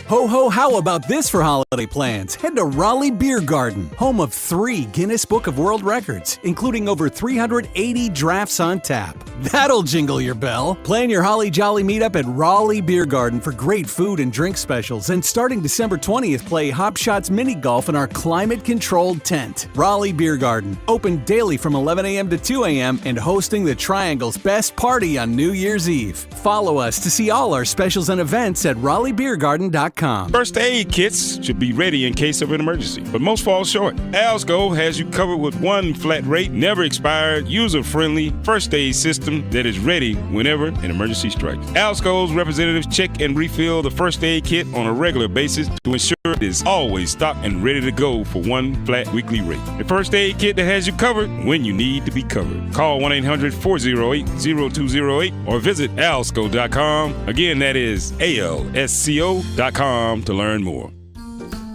Ho, ho, how about this for holiday plans? Head to Raleigh Beer Garden, home of 3 Guinness Book of World Records, including over 380 drafts on tap. That'll jingle your bell. Plan your Holly Jolly meetup at Raleigh Beer Garden for great food and drink specials. And starting December 20th, play Hop Shots Mini Golf in our climate-controlled tent. Raleigh Beer Garden, open daily from 11 a.m. to 2 a.m. and hosting the Triangle's best party on New Year's Eve. Follow us to see all our specials and events at RaleighBeerGarden.com. First aid kits should be ready in case of an emergency, but most fall short. Alsco has you covered with one flat rate, never expired, user-friendly first aid system that is ready whenever an emergency strikes. Alsco's representatives check and refill the first aid kit on a regular basis to ensure it is always stocked and ready to go for one flat weekly rate. The first aid kit that has you covered when you need to be covered. Call 1-800-408-0208 or visit alsco.com. Again, that is ALSCO.com to learn more.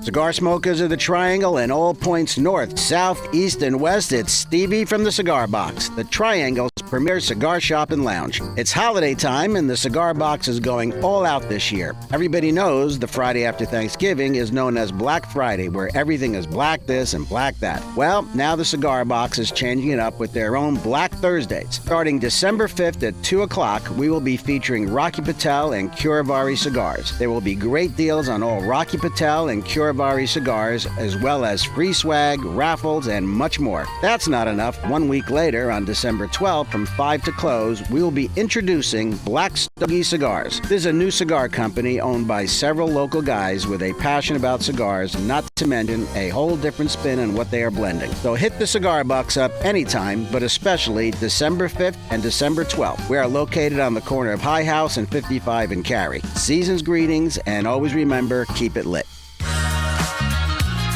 Cigar smokers of the Triangle and all points north, south, east, and west, it's Stevie from the Cigar Box, the Triangle's premier cigar shop and lounge. It's holiday time and the Cigar Box is going all out this year. Everybody knows the Friday after Thanksgiving is known as Black Friday, where everything is black this and black that. Well, now the Cigar Box is changing it up with their own Black Thursdays. Starting December 5th at 2 o'clock, we will be featuring Rocky Patel and Curavari cigars. There will be great deals on all Rocky Patel and Curavari cigars, as well as free swag, raffles, and much more. That's not enough. 1 week later, on December 12th, from 5 to close, we will be introducing Black Stogie Cigars. This is a new cigar company owned by several local guys with a passion about cigars, not to mention a whole different spin on what they are blending. So hit the Cigar Box up anytime, but especially December 5th and December 12th. We are located on the corner of High House and 55 in Cary. Season's greetings, and always remember, keep it lit.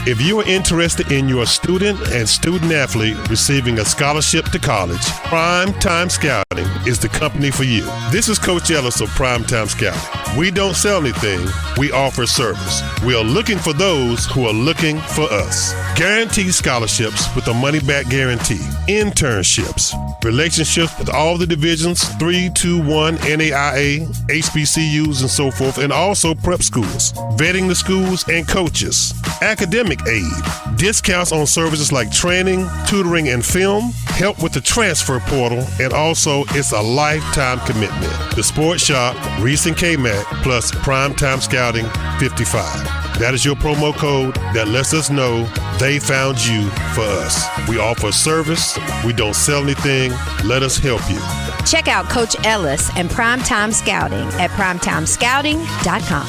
If you are interested in your student and student athlete receiving a scholarship to college, Prime Time Scouting is the company for you. This is Coach Ellis of Prime Time Scouting. We don't sell anything, we offer service. We are looking for those who are looking for us. Guaranteed scholarships with a money-back guarantee. Internships. Relationships with all the divisions, 3, 2, 1, NAIA, HBCUs, and so forth, and also prep schools. Vetting the schools and coaches. Academic aid. Discounts on services like training, tutoring, and film. Help with the transfer portal, and also it's a lifetime commitment. The Sports Shop, Reese and Kmac, plus Primetime Scouting 55. That is your promo code that lets us know they found you for us. We offer service. We don't sell anything. Let us help you. Check out Coach Ellis and Primetime Scouting at primetimescouting.com.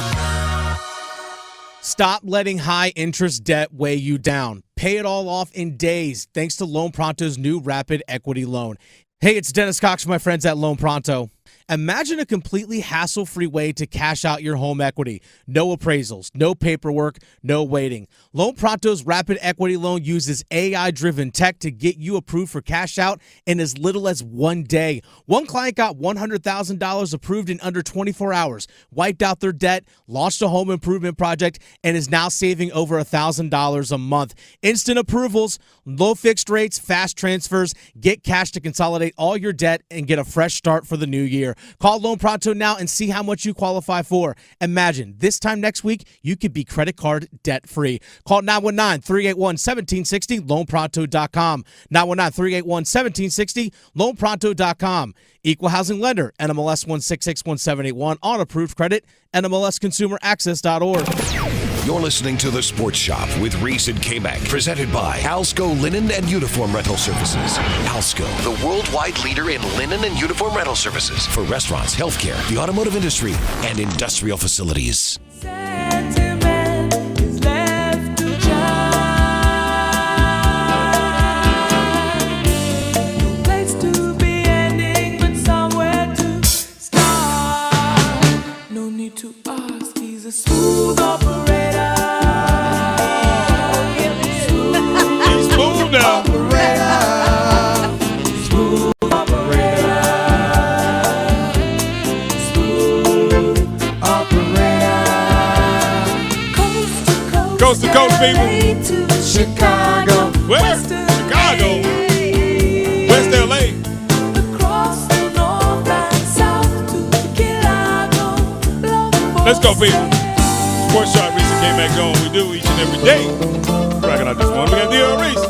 Stop letting high-interest debt weigh you down. Pay it all off in days thanks to Loan Pronto's new Rapid Equity Loan. Hey, it's Dennis Cox from my friends at Loan Pronto. Imagine a completely hassle-free way to cash out your home equity. No appraisals, no paperwork, no waiting. Loan Pronto's Rapid Equity Loan uses AI-driven tech to get you approved for cash out in as little as 1 day. One client got $100,000 approved in under 24 hours, wiped out their debt, launched a home improvement project, and is now saving over $1,000 a month. Instant approvals, low fixed rates, fast transfers. Get cash to consolidate all your debt and get a fresh start for the new year. Call Loan Pronto now and see how much you qualify for. Imagine this time next week, you could be credit card debt free. Call 919-381-1760, loanpronto.com. 919-381-1760, loanpronto.com. Equal housing lender, NMLS 1661781, on approved credit, NMLSconsumeraccess.org. You're listening to The Sports Shop with Reese and Kmac, presented by Alsco Linen and Uniform Rental Services. Alsco, the worldwide leader in linen and uniform rental services for restaurants, healthcare, the automotive industry, and industrial facilities. No need to ask, he's a smooth operator. He's smooth now. Smooth operator. Smooth operator. Coast to coast, people. To Chicago. Where? Chicago. West LA. Across the north and south to Chicago. Let's go, people. Sports Shop, Reese and Kmac going. We do each and every day. Cracking out this one. We got D.R. Reese.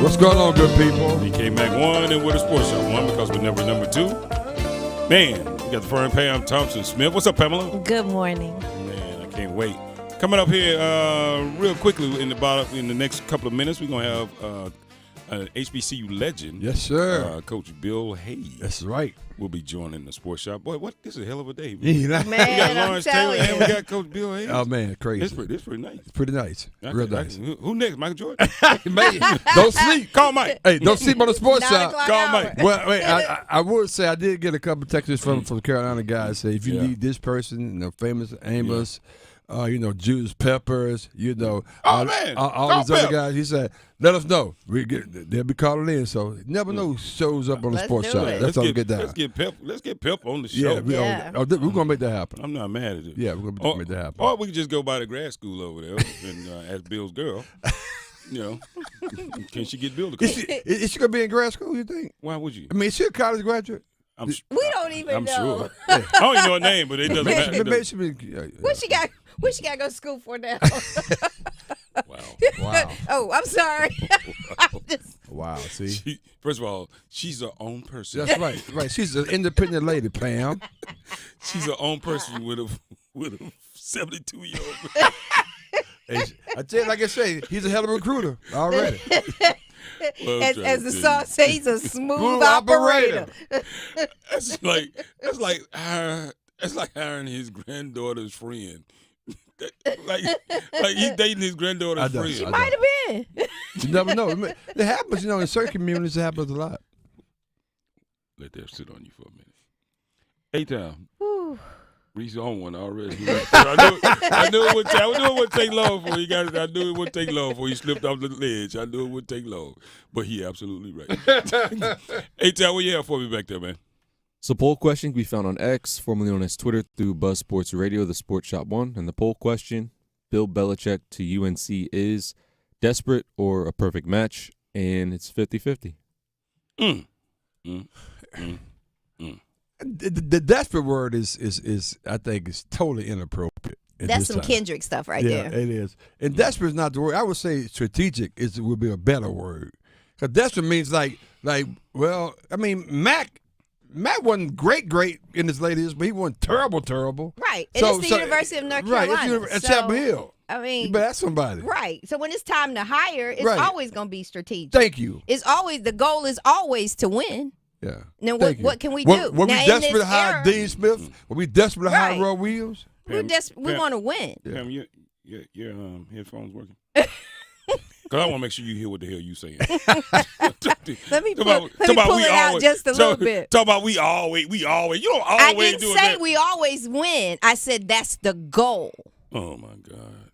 What's going on, good people? Kmac 1 and with a Sports Shop 1 because we're never number 2. Man, we got the firm Pam Thompson-Smith. What's up, Pamela? Good morning. Man, I can't wait. Coming up here real quickly in the next couple of minutes, we're going to have an HBCU legend. Yes, sir. Coach Bill Hayes. That's right. Will be joining the Sports Shop. Boy, this is a hell of a day. Yeah. We got I'm Lawrence Taylor telling and we got Coach Bill Hayes. Oh, man, crazy. It's pretty nice. It's pretty nice. Real nice. Who next? Michael Jordan? Man, don't sleep. Call Mike. Hey, don't sleep on the Sports Shop. Call Mike. Well, wait, I would say I did get a couple texts from Carolina guys say if you need this person, famous Amos, Judas Peppers, all these other guys. He said, let us know. They'll be calling in. So never know who shows up on the Sports Shop. That's all we get down. Let's get Pep on the show. Yeah, we're gonna make that happen. I'm not mad at it. Yeah, we're gonna make that happen. Or we can just go by the grad school over there and ask Bill's girl. Can she get Bill to come? Is she gonna be in grad school? You think? Why would you? I mean, is she a college graduate? We don't even know. Sure. I don't even know her name, but it doesn't matter. What she got to go to school for now? Wow. Oh, I'm sorry. Wow. See. First of all, she's her own person. That's right. Right. She's an independent lady, Pam. She's her own person with a 72-year-old. I tell you, like I say, he's a hell of a recruiter already. As the song says, he's a smooth operator. That's like hiring his granddaughter's friend. like he's dating his granddaughter's friend. She might have been. You never know. It happens, in certain communities. It happens a lot. Let that sit on you for a minute. A-Town. Reese on one already. I knew it wouldn't take long for you guys. I knew it wouldn't take long for you slipped off the ledge. I knew it wouldn't take long. But he absolutely right. A-Town, what you have for me back there, man? So poll question can be found on X, formerly known as Twitter, through Buzz Sports Radio, the Sports Shop 1. And the poll question, Bill Belichick to UNC is desperate or a perfect match? And it's 50-50. The desperate word is I think is totally inappropriate. That's some Kendrick stuff right there. Yeah, it is. And desperate is not the word. I would say strategic would be a better word. Because desperate means like well, I mean, Mac wasn't great in his late years, but he wasn't terrible. Right. And it's the University of North Carolina. Right, it's Chapel Hill. I mean, you better ask somebody. Right. So when it's time to hire, it's always going to be strategic. Thank you. The goal is always to win. Yeah. Now what can we do? Were we desperate to hire Dean Smith? Were we desperate to hire Roy Williams? We want to win. Pam, your headphones working? Because I want to make sure you hear what the hell you saying. Let me pull it out just a little bit. Talk about we always. You don't always I didn't do say that. we always win. I said that's the goal. Oh my God.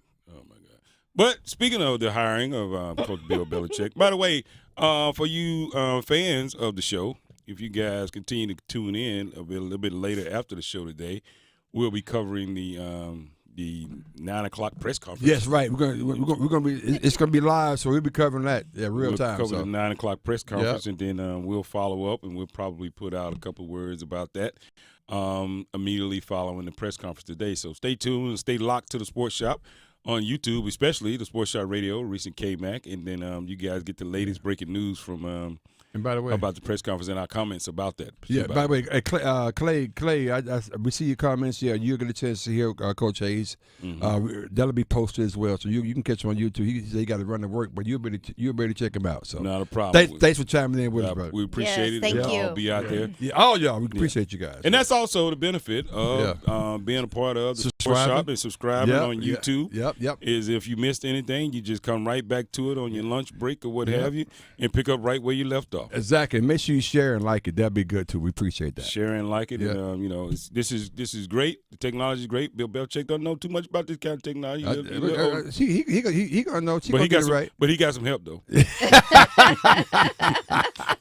But speaking of the hiring of Coach Bill Belichick, by the way, for you fans of the show, if you guys continue to tune in a little bit later after the show today, we'll be covering the 9:00 press conference. Yes, right. We're gonna be. It's gonna be live, so we'll be covering that real time. We'll cover the 9:00 press conference, and then we'll follow up, and we'll probably put out a couple words about that immediately following the press conference today. So stay tuned and stay locked to the Sports Shop on YouTube, especially the Sports Shop Radio, Reese and Kmac, and then you guys get the latest breaking news from. And by the way, about the press conference and our comments about that. Yeah. By the way, Clay, we see your comments. Yeah, you'll get a chance to hear Coach Hayes. That'll be posted as well, so you can catch him on YouTube. He said he got to run to work, but you'll be able to check him out. So not a problem. Thanks for chiming in with us, brother. We appreciate it. Thank you. All be out there. Yeah, all y'all. We appreciate you guys. And that's also the benefit of being a part of the Sports Shop and subscribing on YouTube. Yep. Is if you missed anything, you just come right back to it on your lunch break or what have you, and pick up right where you left off. Exactly. Make sure you share and like it. That'd be good too. We appreciate that. Share and like it. And, this is great. The technology is great. Bill Belichick doesn't know too much about this kind of technology. He gonna know. But he got some help though.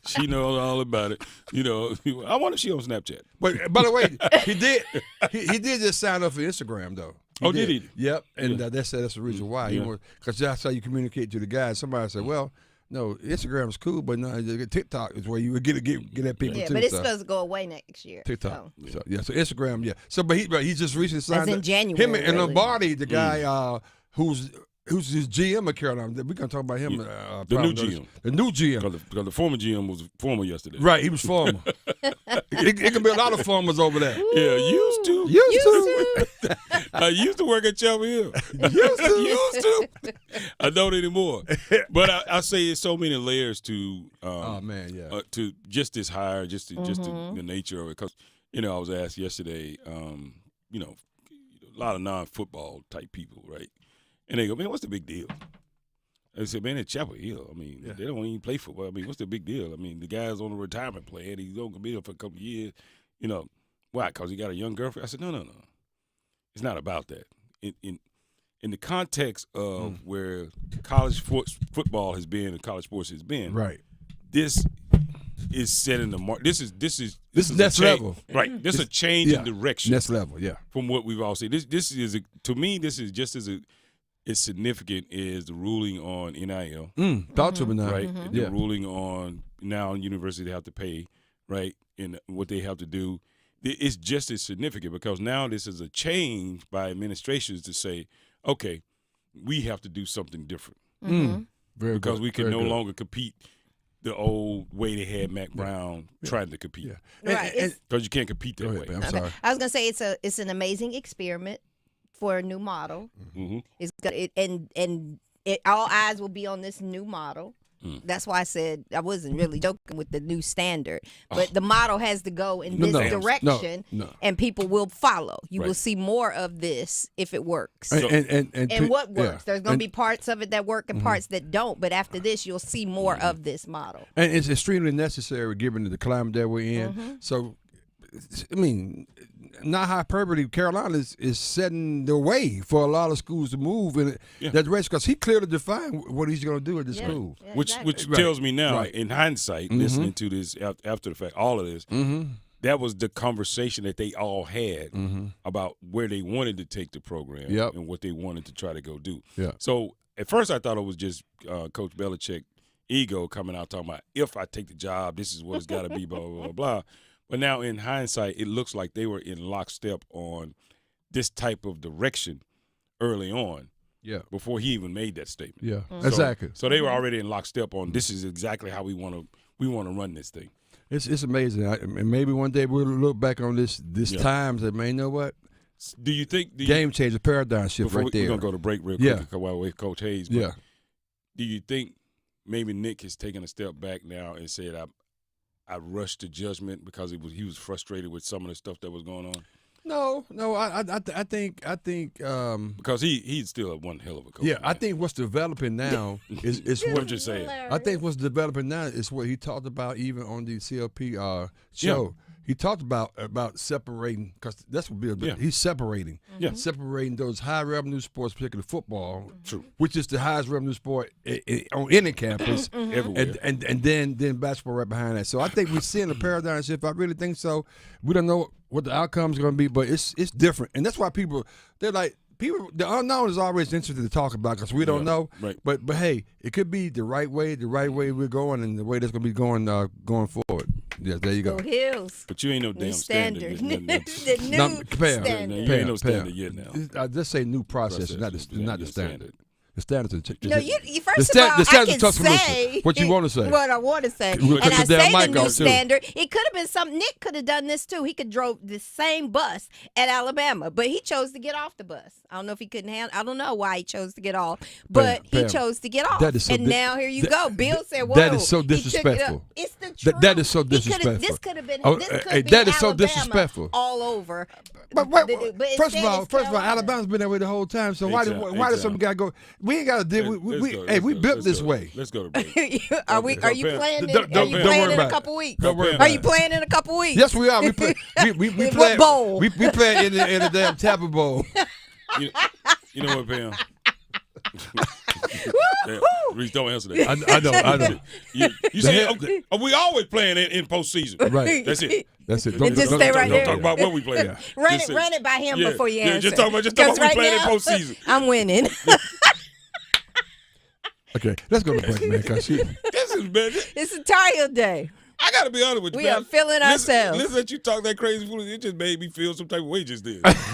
She knows all about it. I wonder if she on Snapchat. But by the way, he did. He did just sign up for Instagram though. Did he? Yep. And that's the reason why. Because that's how you communicate to the guys. Somebody said, well. No, Instagram is cool, but no, TikTok is where you would get at people too. Yeah, but it's supposed to go away next year. TikTok. So Instagram, yeah. So, but he just recently signed. That's in January. Him and Lombardi, the guy who's his GM at Carolina. We're gonna talk about him. The new GM. The new GM. Because the former GM was former yesterday. Right, he was former. it can be a lot of formers over there. Yeah, used to. I used to work at Chapel Hill. Used to. I don't anymore. But I say it's so many layers to. To just this hire, just the nature of it. Because I was asked yesterday. A lot of non-football type people, right? And they go, man, what's the big deal? I said, man, it's Chapel Hill. I mean, they don't even play football. I mean, what's the big deal? I mean, the guy's on a retirement plan. He's going to be there for a couple of years. Why? Because he got a young girlfriend? I said, no. It's not about that. In the context of where college football has been and college sports has been, right? This is setting the mark. This is next level, right? This is a change in direction. Next level, yeah. From what we've all seen, this is to me. This is just as significant as the ruling on NIL. Talk to me now, right? The ruling on now universities have to pay, right, and what they have to do. It's just as significant because now this is a change by administrations to say, okay, we have to do something different because we can no longer compete the old way they had Mac Brown trying to compete. Yeah. Right. Because you can't compete that way. I'm sorry. I was gonna say it's an amazing experiment for a new model. It's all eyes will be on this new model. That's why I said I wasn't really joking with the new standard, but the model has to go in this direction, and people will follow. You will see more of this if it works. And what works? There's going to be parts of it that work and parts that don't, but after this, you'll see more of this model. And it's extremely necessary given the climate that we're in. So, I mean, not hyperbole. Carolina is setting the way for a lot of schools to move in that direction because he clearly defined what he's going to do at the school. Yeah, which tells me now, in hindsight, listening to this after the fact, all of this, that was the conversation that they all had about where they wanted to take the program and what they wanted to try to go do. So at first I thought it was just Coach Belichick ego coming out talking about, if I take the job, this is what it's got to be, blah, blah, blah, blah. But now in hindsight, it looks like they were in lockstep on this type of direction early on. Yeah. Before he even made that statement. Yeah. Exactly. So they were already in lockstep on this is exactly how we want to run this thing. It's amazing. And maybe one day we'll look back on this times and man, you know what? Do you think game changer, paradigm shift right there? We're gonna go to break real quick while we Coach Hayes. Yeah. Do you think maybe Nick has taken a step back now and said I rushed to judgment because he was frustrated with some of the stuff that was going on? No. I think because he's still one hell of a coach. Yeah, I think what's developing now is what I'm just saying. I think what's developing now is what he talked about even on the CLP show. Yeah. He talked about separating, because that's what Bill did. Yeah. He's separating. Yeah. Separating those high revenue sports, particularly football, which is the highest revenue sport on any campus, everywhere, and then basketball right behind that. So I think we're seeing a paradigm shift. I really think so. We don't know what the outcome is going to be, but it's different, and that's why they're like. The unknown is always interesting to talk about because we don't know. Right. But hey, it could be the right way we're going, and the way that's going to be going forward. Yeah, there you go. Go Hills. But you ain't no damn standard. The new standard. You ain't no standard yet now. I just say new process, not the standard. The standards are No, you first of all, I can say what you want to say. What I want to say. And I say the new too. standard. It could have been something. Nick could have done this too. He could drove the same bus at Alabama, but he chose to get off the bus. I don't know if he couldn't handle. I don't know why he chose to get off, but he chose to get off. And now here you go. Bill said, "Whoa." That is so disrespectful. It's the truth. That is so disrespectful. This could have been. That is so disrespectful. All over. But first of all, Alabama's been that way the whole time. So why does some guy go? We ain't got to deal. We built this way. Let's go to break. Are you playing? Are you playing in a couple weeks? Are you playing in a couple weeks? Yes, we are. We play. What bowl? We play in the damn Tapper Bowl. You know what, Pam? Reese, don't answer that. I know. You see, we always playing in postseason. Right. That's it. Don't stay right there. Don't talk about what we play. Run it by him before you answer. Just talk about what we playing in postseason. I'm winning. Okay, let's go to break, man. This is bad. It's a Tar Heel day. I gotta be honest with you. We are feeling ourselves. Listen to you talk that crazy foolish. It just made me feel some type of way just then. I ain't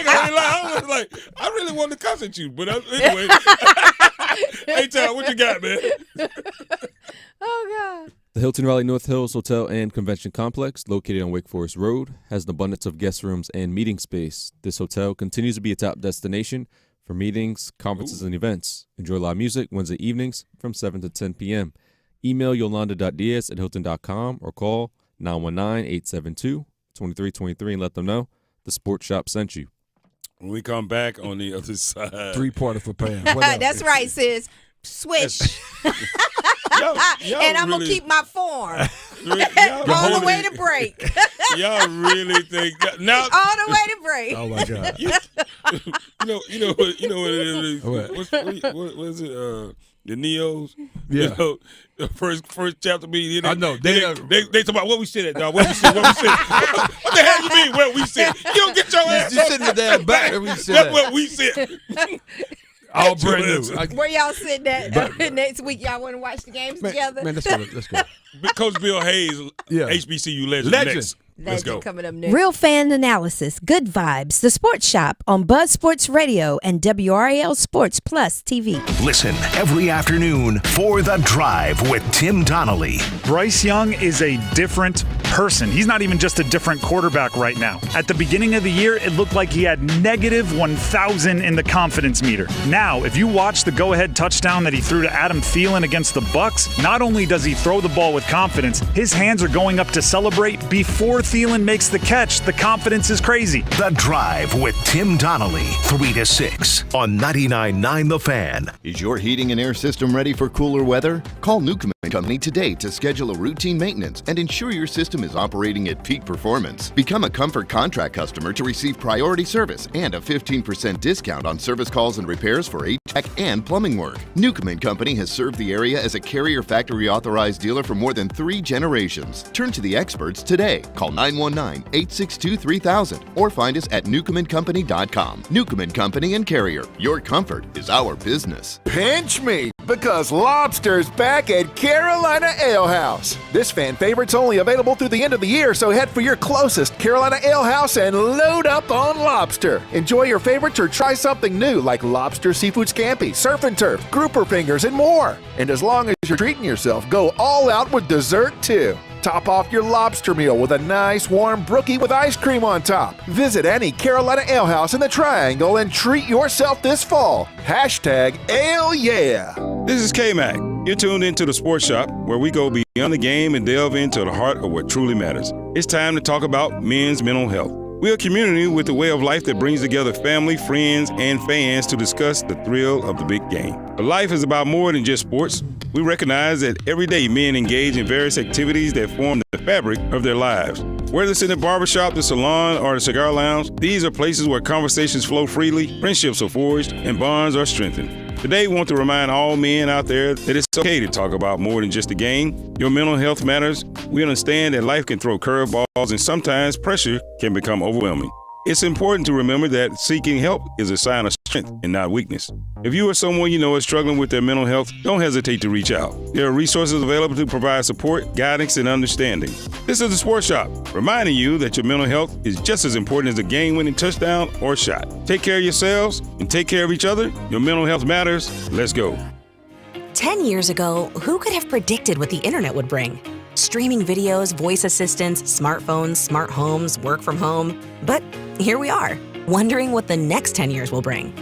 gonna lie. I was like, I really wanted to cuss at you, but anyway. Hey, Tom, what you got, man? Oh God. The Hilton Raleigh North Hills Hotel and Convention Complex, located on Wake Forest Road, has an abundance of guest rooms and meeting space. This hotel continues to be a top destination for meetings, conferences, and events. Enjoy live music Wednesday evenings from 7 to 10 p.m. Email yolanda.diaz@hilton.com or call 919-872-2323 and let them know the Sports Shop sent you. When we come back on the other side. 3-pointer for Pam. That's right, sis. Switch. And I'm going to keep my form. All the way to break. Y'all really think that? Now, all the way to break. Oh, my God. You know what it is? What is it? The Neos? Yeah. You know, the first chapter meeting. I know. They talk about what we said at, dog. What we said. What the hell you mean where we said? You don't get your ass. You sitting in the damn back where we said That's what we said. All brand new. Where y'all sitting at next week? Y'all want to watch the games together? Man, let's go. Coach Bill Hayes, HBCU legend. Next. Let's go. Coming up next. Real fan analysis, good vibes, the Sports Shop on Buzz Sports Radio and WRAL Sports Plus TV. Listen every afternoon for The Drive with Tim Donnelly. Bryce Young is a different person. He's not even just a different quarterback right now. At the beginning of the year, it looked like he had negative 1,000 in the confidence meter. Now, if you watch the go-ahead touchdown that he threw to Adam Thielen against the Bucs, not only does he throw the ball with confidence, his hands are going up to celebrate before Thielen makes the catch. The confidence is crazy. The Drive with Tim Donnelly, 3 to 6 on 99.9 The Fan. Is your heating and air system ready for cooler weather? Call Newcomen Company today to schedule a routine maintenance and ensure your system is operating at peak performance. Become a Comfort Contract customer to receive priority service and a 15% discount on service calls and repairs for HVAC and plumbing work. Newcomen Company has served the area as a Carrier Factory authorized dealer for more than 3 generations. Turn to the experts today. Call 919-862-3000 or find us at newcomencompany.com. Newcomen Company and Carrier. Your comfort is our business. Pinch me, because Lobster's back at Carolina Ale House. This fan favorite's only available through the end of the year, so head for your closest Carolina Ale House and load up on lobster. Enjoy your favorites or try something new like lobster seafood scampi, surf and turf, grouper fingers, and more. And as long as you're treating yourself, go all out with dessert too. Top off your lobster meal with a nice warm brookie with ice cream on top. Visit any Carolina Ale House in the Triangle and treat yourself this fall. #AleYeah. This is Kmac. You're tuned into the Sports Shop, where we go beyond the game and delve into the heart of what truly matters. It's time to talk about men's mental health. We're a community with a way of life that brings together family, friends, and fans to discuss the thrill of the big game. But life is about more than just sports. We recognize that every day men engage in various activities that form the fabric of their lives. Whether it's in the barbershop, the salon, or the cigar lounge, these are places where conversations flow freely, friendships are forged, and bonds are strengthened. Today, we want to remind all men out there that it's okay to talk about more than just the game. Your mental health matters. We understand that life can throw curveballs and sometimes pressure can become overwhelming. It's important to remember that seeking help is a sign of strength and not weakness. If you or someone you know is struggling with their mental health, don't hesitate to reach out. There are resources available to provide support, guidance, and understanding. This is the Sports Shop, reminding you that your mental health is just as important as a game-winning touchdown or shot. Take care of yourselves and take care of each other. Your mental health matters. Let's go. 10 years ago, who could have predicted what the internet would bring? Streaming videos, voice assistants, smartphones, smart homes, work from home. But here we are, wondering what the next 10 years will bring.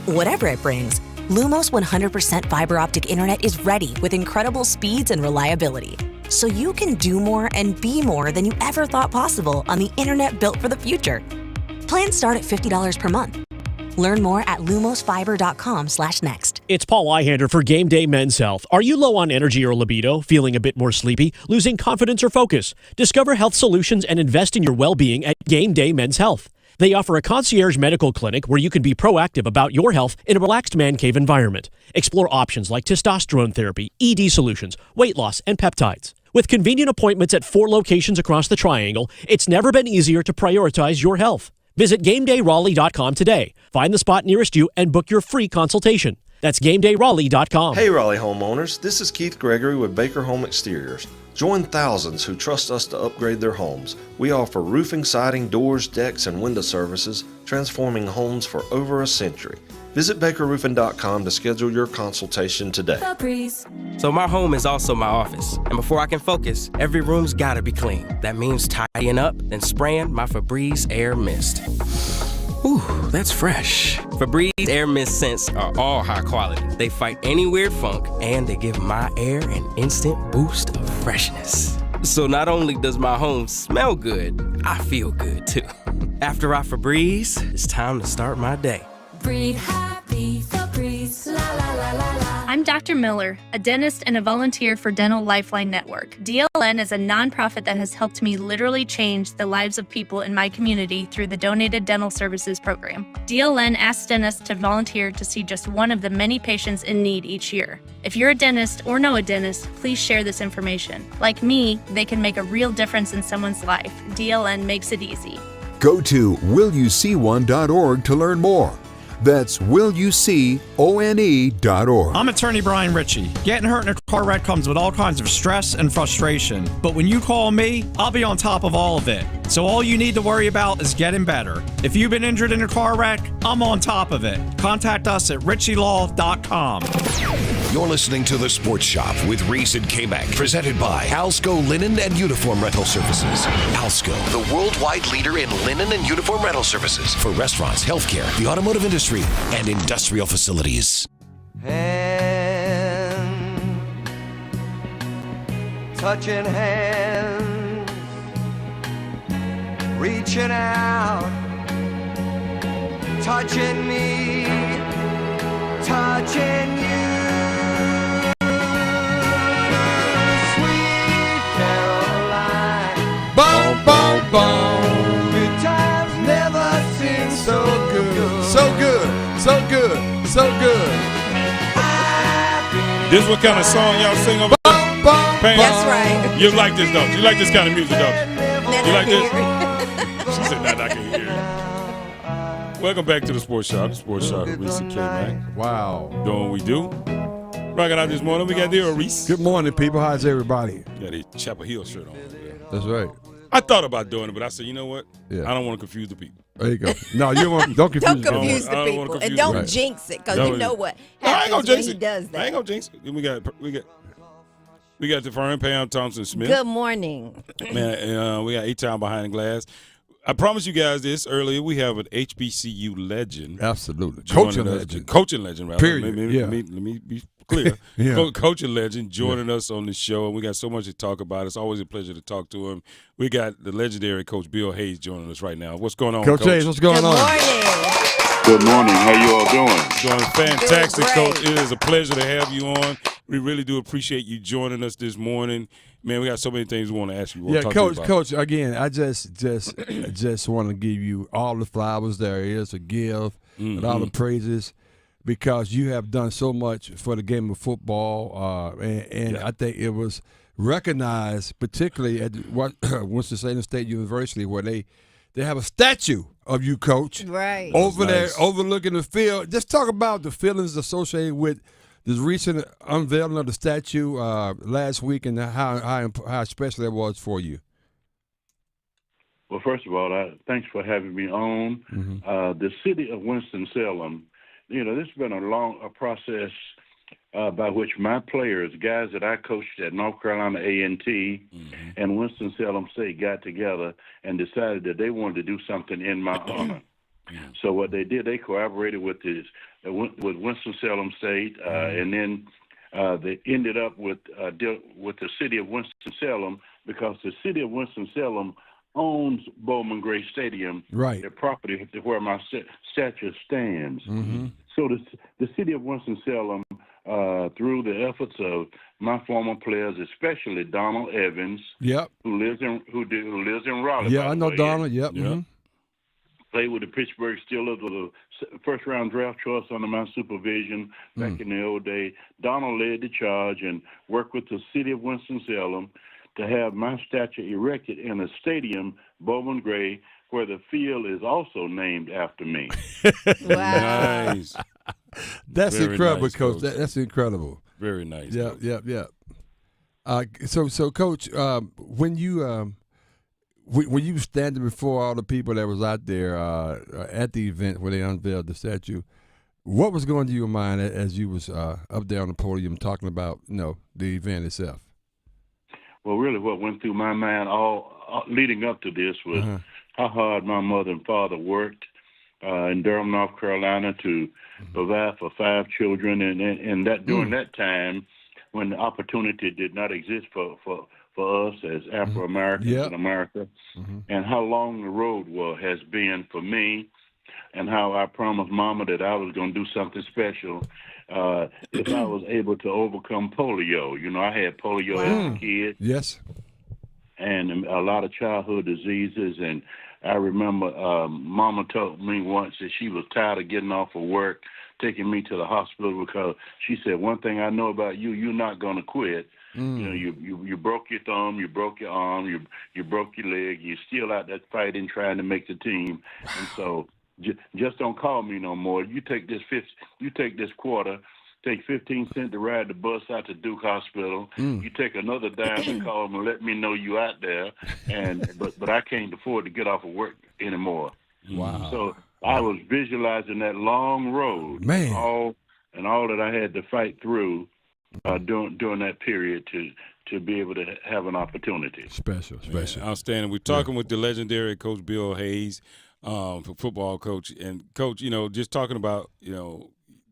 Whatever it brings, Lumos 100% fiber optic internet is ready with incredible speeds and reliability. So you can do more and be more than you ever thought possible on the internet built for the future. Plans start at $50 per month. Learn more at lumosfiber.com/next. It's Paul Ihander for Game Day Men's Health. Are you low on energy or libido, feeling a bit more sleepy, losing confidence or focus? Discover health solutions and invest in your well-being at Game Day Men's Health. They offer a concierge medical clinic where you can be proactive about your health in a relaxed man cave environment. Explore options like testosterone therapy, ED solutions, weight loss, and peptides. With convenient appointments at 4 locations across the Triangle, it's never been easier to prioritize your health. Visit GameDayRaleigh.com today. Find the spot nearest you and book your free consultation. That's GameDayRaleigh.com. Hey Raleigh homeowners, this is Keith Gregory with Baker Home Exteriors. Join thousands who trust us to upgrade their homes. We offer roofing, siding, doors, decks, and window services, transforming homes for over a century. Visit BakerRoofing.com to schedule your consultation today. So my home is also my office, and before I can focus, every room's gotta be clean. That means tidying up, then spraying my Febreze Air Mist. Ooh, that's fresh. Febreze Air Mist scents are all high quality. They fight any weird funk, and they give my air an instant boost of freshness. So not only does my home smell good, I feel good too. After I Febreze, it's time to start my day. Breathe happy, Febreze, la la la la la. I'm Dr. Miller, a dentist and a volunteer for Dental Lifeline Network. DLN is a nonprofit that has helped me literally change the lives of people in my community through the Donated Dental Services program. DLN asks dentists to volunteer to see just one of the many patients in need each year. If you're a dentist or know a dentist, please share this information. Like me, they can make a real difference in someone's life. DLN makes it easy. Go to willyouseeone.org to learn more. That's willyouseeone.org. I'm attorney Brian Ritchie. Getting hurt in a car wreck comes with all kinds of stress and frustration. But when you call me, I'll be on top of all of it. So all you need to worry about is getting better. If you've been injured in a car wreck, I'm on top of it. Contact us at ritchielaw.com. You're listening to The Sports Shop with Reese and Kmac, presented by Alsco Linen and Uniform Rental Services. Alsco, the worldwide leader in linen and uniform rental services for restaurants, healthcare, the automotive industry, and industrial facilities. Hand, touching hands, reaching out, touching me, touching you. Boom, boom, boom. Good times never seem so good. So good, so good, so good. This what kind of song y'all sing over there? That's right. You like this, don't you? You like this kind of music, don't you? You like this? She said, "Nah, I can hear it." Welcome back to the Sports Shop. The Sports Shop with Reese and Kmac. Wow. Doing what we do. Rocking out this morning. We got there, Reese. Good morning, people. How's everybody? Got a Chapel Hill shirt on. That's right. I thought about doing it, but I said, you know what? Yeah. I don't want to confuse the people. There you go. No, you don't confuse Don't the confuse the people. And don't jinx it, because you know what happens when he does that. I ain't gonna jinx it. We got the firm Pam Thompson Smith. Good morning. Man, we got 8-time behind the glass. I promised you guys this earlier. We have an HBCU legend. Absolutely. Coaching legend, rather. Period. Let me be clear. Yeah. Coach and legend joining us on the show, and we got so much to talk about. It's always a pleasure to talk to him. We got the legendary Coach Bill Hayes joining us right now. What's going on, Coach? Hayes, what's going on? Good morning. How you all doing? Doing fantastic, Coach. It is a pleasure to have you on. We really do appreciate you joining us this morning. Man, we got so many things we want to ask you. Yeah, Coach. Again, I just want to give you all the flowers there is to give, and all the praises, because you have done so much for the game of football, and I think it was recognized, particularly at Winston-Salem State University, where they have a statue of you, Coach, right over there overlooking the field. Just talk about the feelings associated with this recent unveiling of the statue last week, and how special it was for you. Well, first of all, thanks for having me on. The city of Winston-Salem, this has been a process by which my players, guys that I coached at North Carolina A&T and Winston-Salem State, got together and decided that they wanted to do something in my honor. So what they did, they collaborated with Winston-Salem State, and then they ended up with the city of Winston-Salem, because the city of Winston-Salem owns Bowman Gray Stadium, right? The property where my statue stands. So the city of Winston-Salem, through the efforts of my former players, especially Donald Evans, who lives in Raleigh. Yeah, I know Donald. Yep. Played with the Pittsburgh Steelers, with a first-round draft choice under my supervision back in the old day. Donald led the charge and worked with the city of Winston-Salem to have my statue erected in a stadium, Bowman Gray, where the field is also named after me. Wow. Nice. That's Very incredible, nice, Coach. That's incredible. Very nice. Yeah. So, Coach, when you were standing before all the people that was out there at the event where they unveiled the statue, what was going through your mind as you was up there on the podium talking about the event itself? Well, really, what went through my mind all leading up to this was how hard my mother and father worked in Durham, North Carolina, to provide for 5 children, and that during that time when the opportunity did not exist for us as Afro-Americans in America, and how long the road has been for me, and how I promised Mama that I was going to do something special if I was able to overcome polio. I had polio as a kid. Yes. And a lot of childhood diseases. And I remember Mama told me once that she was tired of getting off of work, taking me to the hospital, because she said, one thing I know about you, you're not going to quit. You broke your thumb, you broke your arm, you broke your leg. You're still out there fighting, trying to make the team. And so just don't call me no more. You take this quarter, take 15 cents to ride the bus out to Duke Hospital. You take another dime to call them and let me know you out there. But I can't afford to get off of work anymore. Wow. So I was visualizing that long road, man, all that I had to fight through during that period to be able to have an opportunity. Special. Outstanding. We're talking with the legendary Coach Bill Hayes, football coach. And, Coach, just talking about,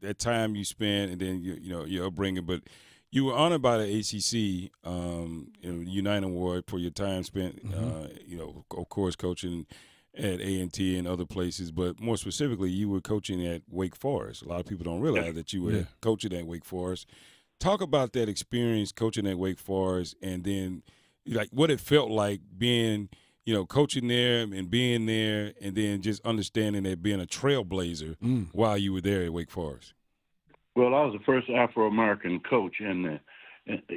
that time you spent and then, your upbringing. But you were honored by the ACC United Award for your time spent, of course, coaching at A&T and other places. But more specifically, you were coaching at Wake Forest. A lot of people don't realize that you were coaching at Wake Forest. Talk about that experience coaching at Wake Forest, and then like what it felt like being, coaching there and being there, and then just understanding that being a trailblazer while you were there at Wake Forest. Well, I was the first Afro-American coach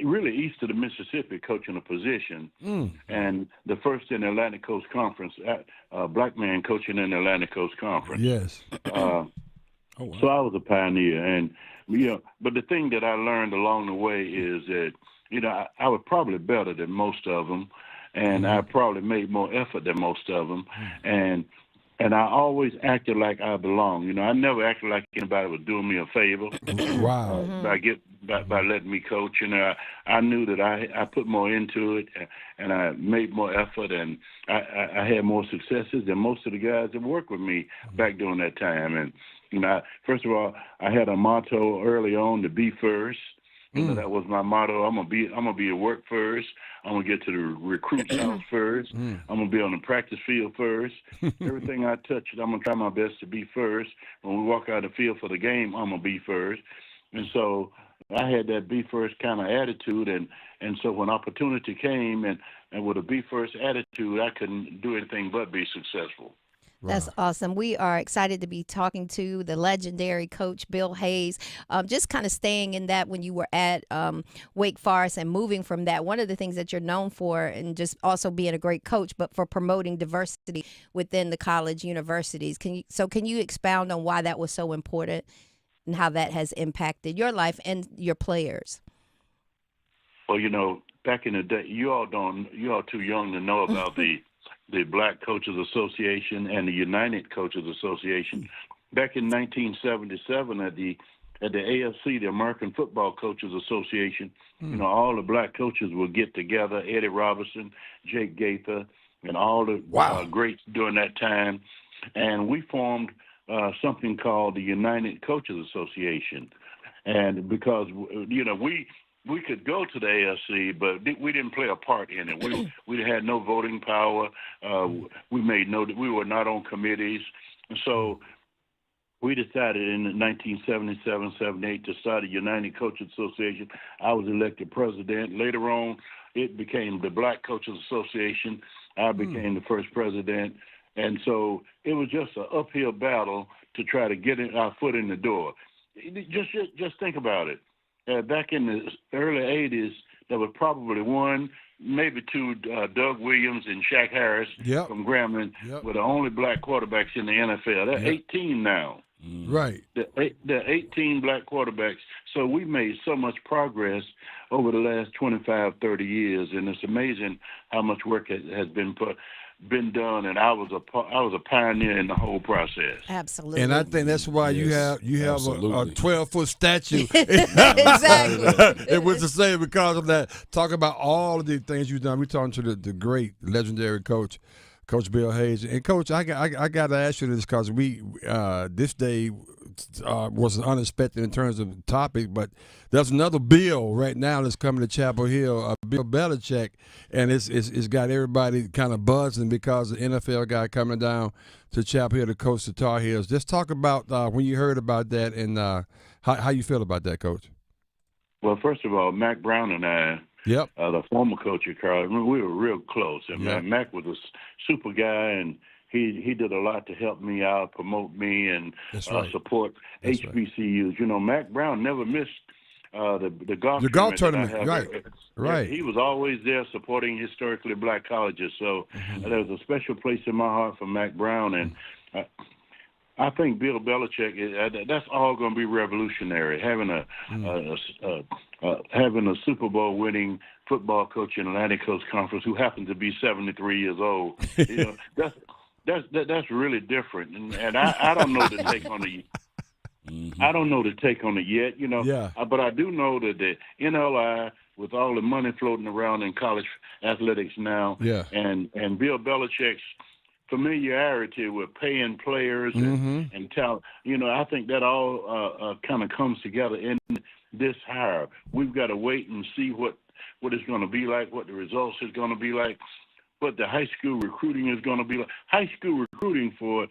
really east of the Mississippi coaching a position, and the first in the Atlantic Coast Conference, black man coaching in the Atlantic Coast Conference. Yes. So I was a pioneer, and but the thing that I learned along the way is that I was probably better than most of them, and I probably made more effort than most of them, and I always acted like I belonged. I never acted like anybody was doing me a favor. Wow. By letting me coach, I knew that I put more into it, and I made more effort, and I had more successes than most of the guys that worked with me back during that time. And First of all, I had a motto early on to be first. That was my motto. I'm gonna be at work first. I'm gonna get to the recruit's house first. I'm gonna be on the practice field first. Everything I touch, I'm gonna try my best to be first. When we walk out of the field for the game, I'm gonna be first. And so I had that be first kind of attitude, and so when opportunity came, and with a be first attitude, I couldn't do anything but be successful. That's awesome. We are excited to be talking to the legendary coach, Bill Hayes. Just kind of staying in that when you were at Wake Forest and moving from that, one of the things that you're known for, and just also being a great coach, but for promoting diversity within the college universities. Can you expound on why that was so important and how that has impacted your life and your players? Well, back in the day, you all too young to know about the Black Coaches Association and the United Coaches Association. Back in 1977 at the AFC, the American Football Coaches Association, all the black coaches would get together, Eddie Robinson, Jake Gaither, and all the greats during that time. And we formed something called the United Coaches Association. And because, we could go to the AFC, but we didn't play a part in it. We had no voting power. We were not on committees. And so we decided in 1977-78 to start a United Coaches Association. I was elected president. Later on, it became the Black Coaches Association. I became the first president. And so it was just an uphill battle to try to get our foot in the door. Just think about it. Back in the early 80s, there was probably one, maybe two, Doug Williams and Shaq Harris from Grambling were the only black quarterbacks in the NFL. They're 18 now. Right. There are 18 black quarterbacks. So we made so much progress over the last 25, 30 years, and it's amazing how much work has been done, and I was a pioneer in the whole process. Absolutely. And I think that's why you have a 12-foot statue. Exactly. It was the same because of that. Talk about all of the things you've done. We're talking to the great, legendary Coach Bill Hayes. And Coach, I got to ask you this because this day was unexpected in terms of topic, but there's another bill right now that's coming to Chapel Hill, Bill Belichick, and it's got everybody kind of buzzing because the NFL guy coming down to Chapel Hill to coach the Tar Heels. Just talk about when you heard about that and how you feel about that, Coach. Well, first of all, Mac Brown and I, the former coach of Carl, we were real close. And Mac was a super guy, and he did a lot to help me out, promote me, and support HBCUs. Mac Brown never missed the golf tournament. Right. He was always there supporting historically black colleges. So there was a special place in my heart for Mac Brown, and I think Bill Belichick, that's all going to be revolutionary. Having a Super Bowl winning football coach in the Atlantic Coast Conference who happens to be 73 years old, that's really different. And I don't know the take on it. I don't know the take on it yet, but I do know that the NLI, with all the money floating around in college athletics now, and Bill Belichick's familiarity with paying players and talent, I think that all kind of comes together in this hire. We've got to wait and see what it's going to be like, what the results is going to be like, what the high school recruiting is going to be like. High school recruiting for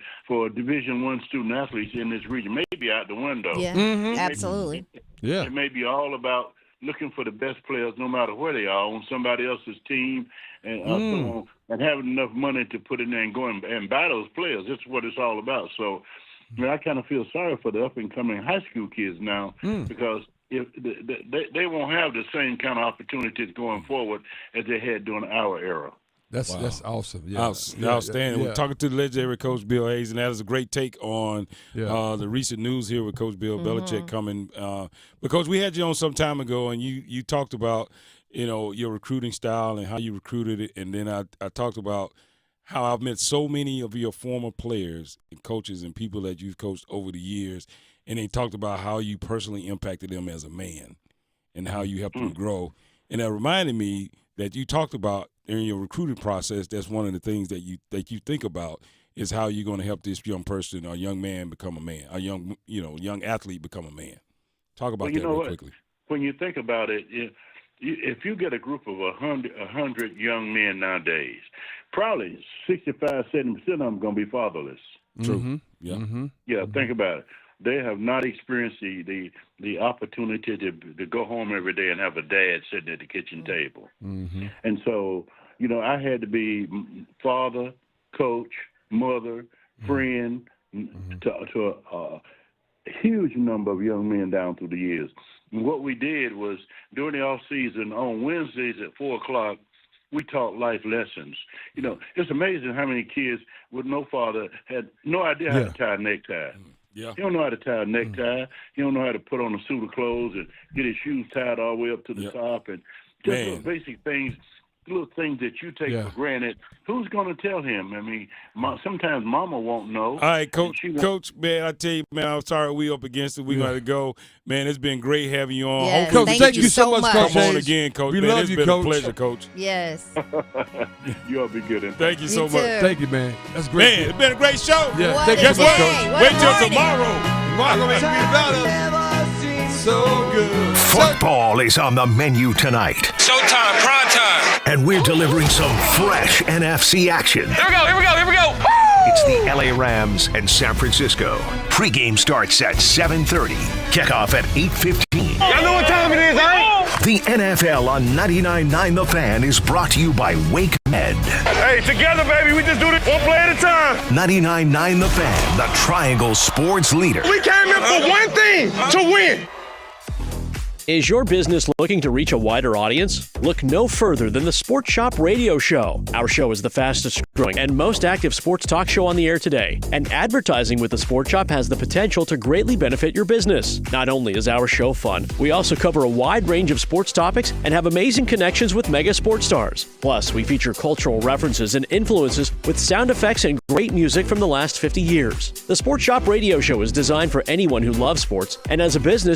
Division I student athletes in this region may be out the window. Yeah, absolutely. It may be all about looking for the best players no matter where they are on somebody else's team and so on, and having enough money to put in there and go and buy those players. That's what it's all about. So I kind of feel sorry for the up-and-coming high school kids now because if they won't have the same kind of opportunities going forward as they had during our era. That's awesome. Yeah. Outstanding. We're talking to the legendary Coach Bill Hayes, and that is a great take on the recent news here with Coach Bill Belichick coming. Because we had you on some time ago, and you talked about your recruiting style and how you recruited it, and then I talked about how I've met so many of your former players and coaches and people that you've coached over the years, and they talked about how you personally impacted them as a man and how you helped them grow. And that reminded me that you talked about in your recruiting process, that's one of the things that you think about is how you're going to help this young person or young man become a man, a young athlete become a man. Talk about that real quickly. When you think about it, if you get a group of 100 young men nowadays, probably 65-70% of them are going to be fatherless. True. Mm-hmm. Yeah. Mm-hmm. Yeah, think about it. They have not experienced the opportunity to go home every day and have a dad sitting at the kitchen table. Mm-hmm. And so, I had to be father, coach, mother, friend to a huge number of young men down through the years. And what we did was, during the off season, on Wednesdays at 4:00, we taught life lessons. It's amazing how many kids with no father had no idea how to tie a necktie. Yeah. He don't know how to tie a necktie. He don't know how to put on a suit of clothes and get his shoes tied all the way up to the top, and just little basic things, little things that you take for granted. Who's going to tell him? I mean, sometimes Mama won't know. All right, Coach, man, I tell you, man, I'm sorry we up against it. We got to go. Man, it's been great having you on. Yes, Coach, thank you so much, Coach. Come on again, Coach. We man, love it's you, been Coach. a pleasure, Coach. Yes. You all be good. Thank you so You much. too. Thank you, man. That's great. Man, it's been a great show. Yeah, What thank a you so much, day. Coach. What Wait a till morning. tomorrow. Tomorrow going to be better. So good. Football is on the menu tonight, Showtime, prime time. and we're delivering some fresh NFC action. Here we go. It's the LA Rams and San Francisco. Pre-game starts at 7:30. Kickoff at 8:15. Y'all know what time it is, eh? The NFL on 99.9 The Fan is brought to you by Wake Med. Hey, together, baby, we just do this one play at a time. 99.9 The Fan, the Triangle Sports leader. We came here for one thing, to win. Is your business looking to reach a wider audience? Look no further than the Sports Shop Radio Show. Our show is the fastest growing and most active sports talk show on the air today. And advertising with the Sports Shop has the potential to greatly benefit your business. Not only is our show fun, we also cover a wide range of sports topics and have amazing connections with mega sports stars. Plus, we feature cultural references and influences with sound effects and great music from the last 50 years. The Sports Shop Radio Show is designed for anyone who loves sports, and as a business,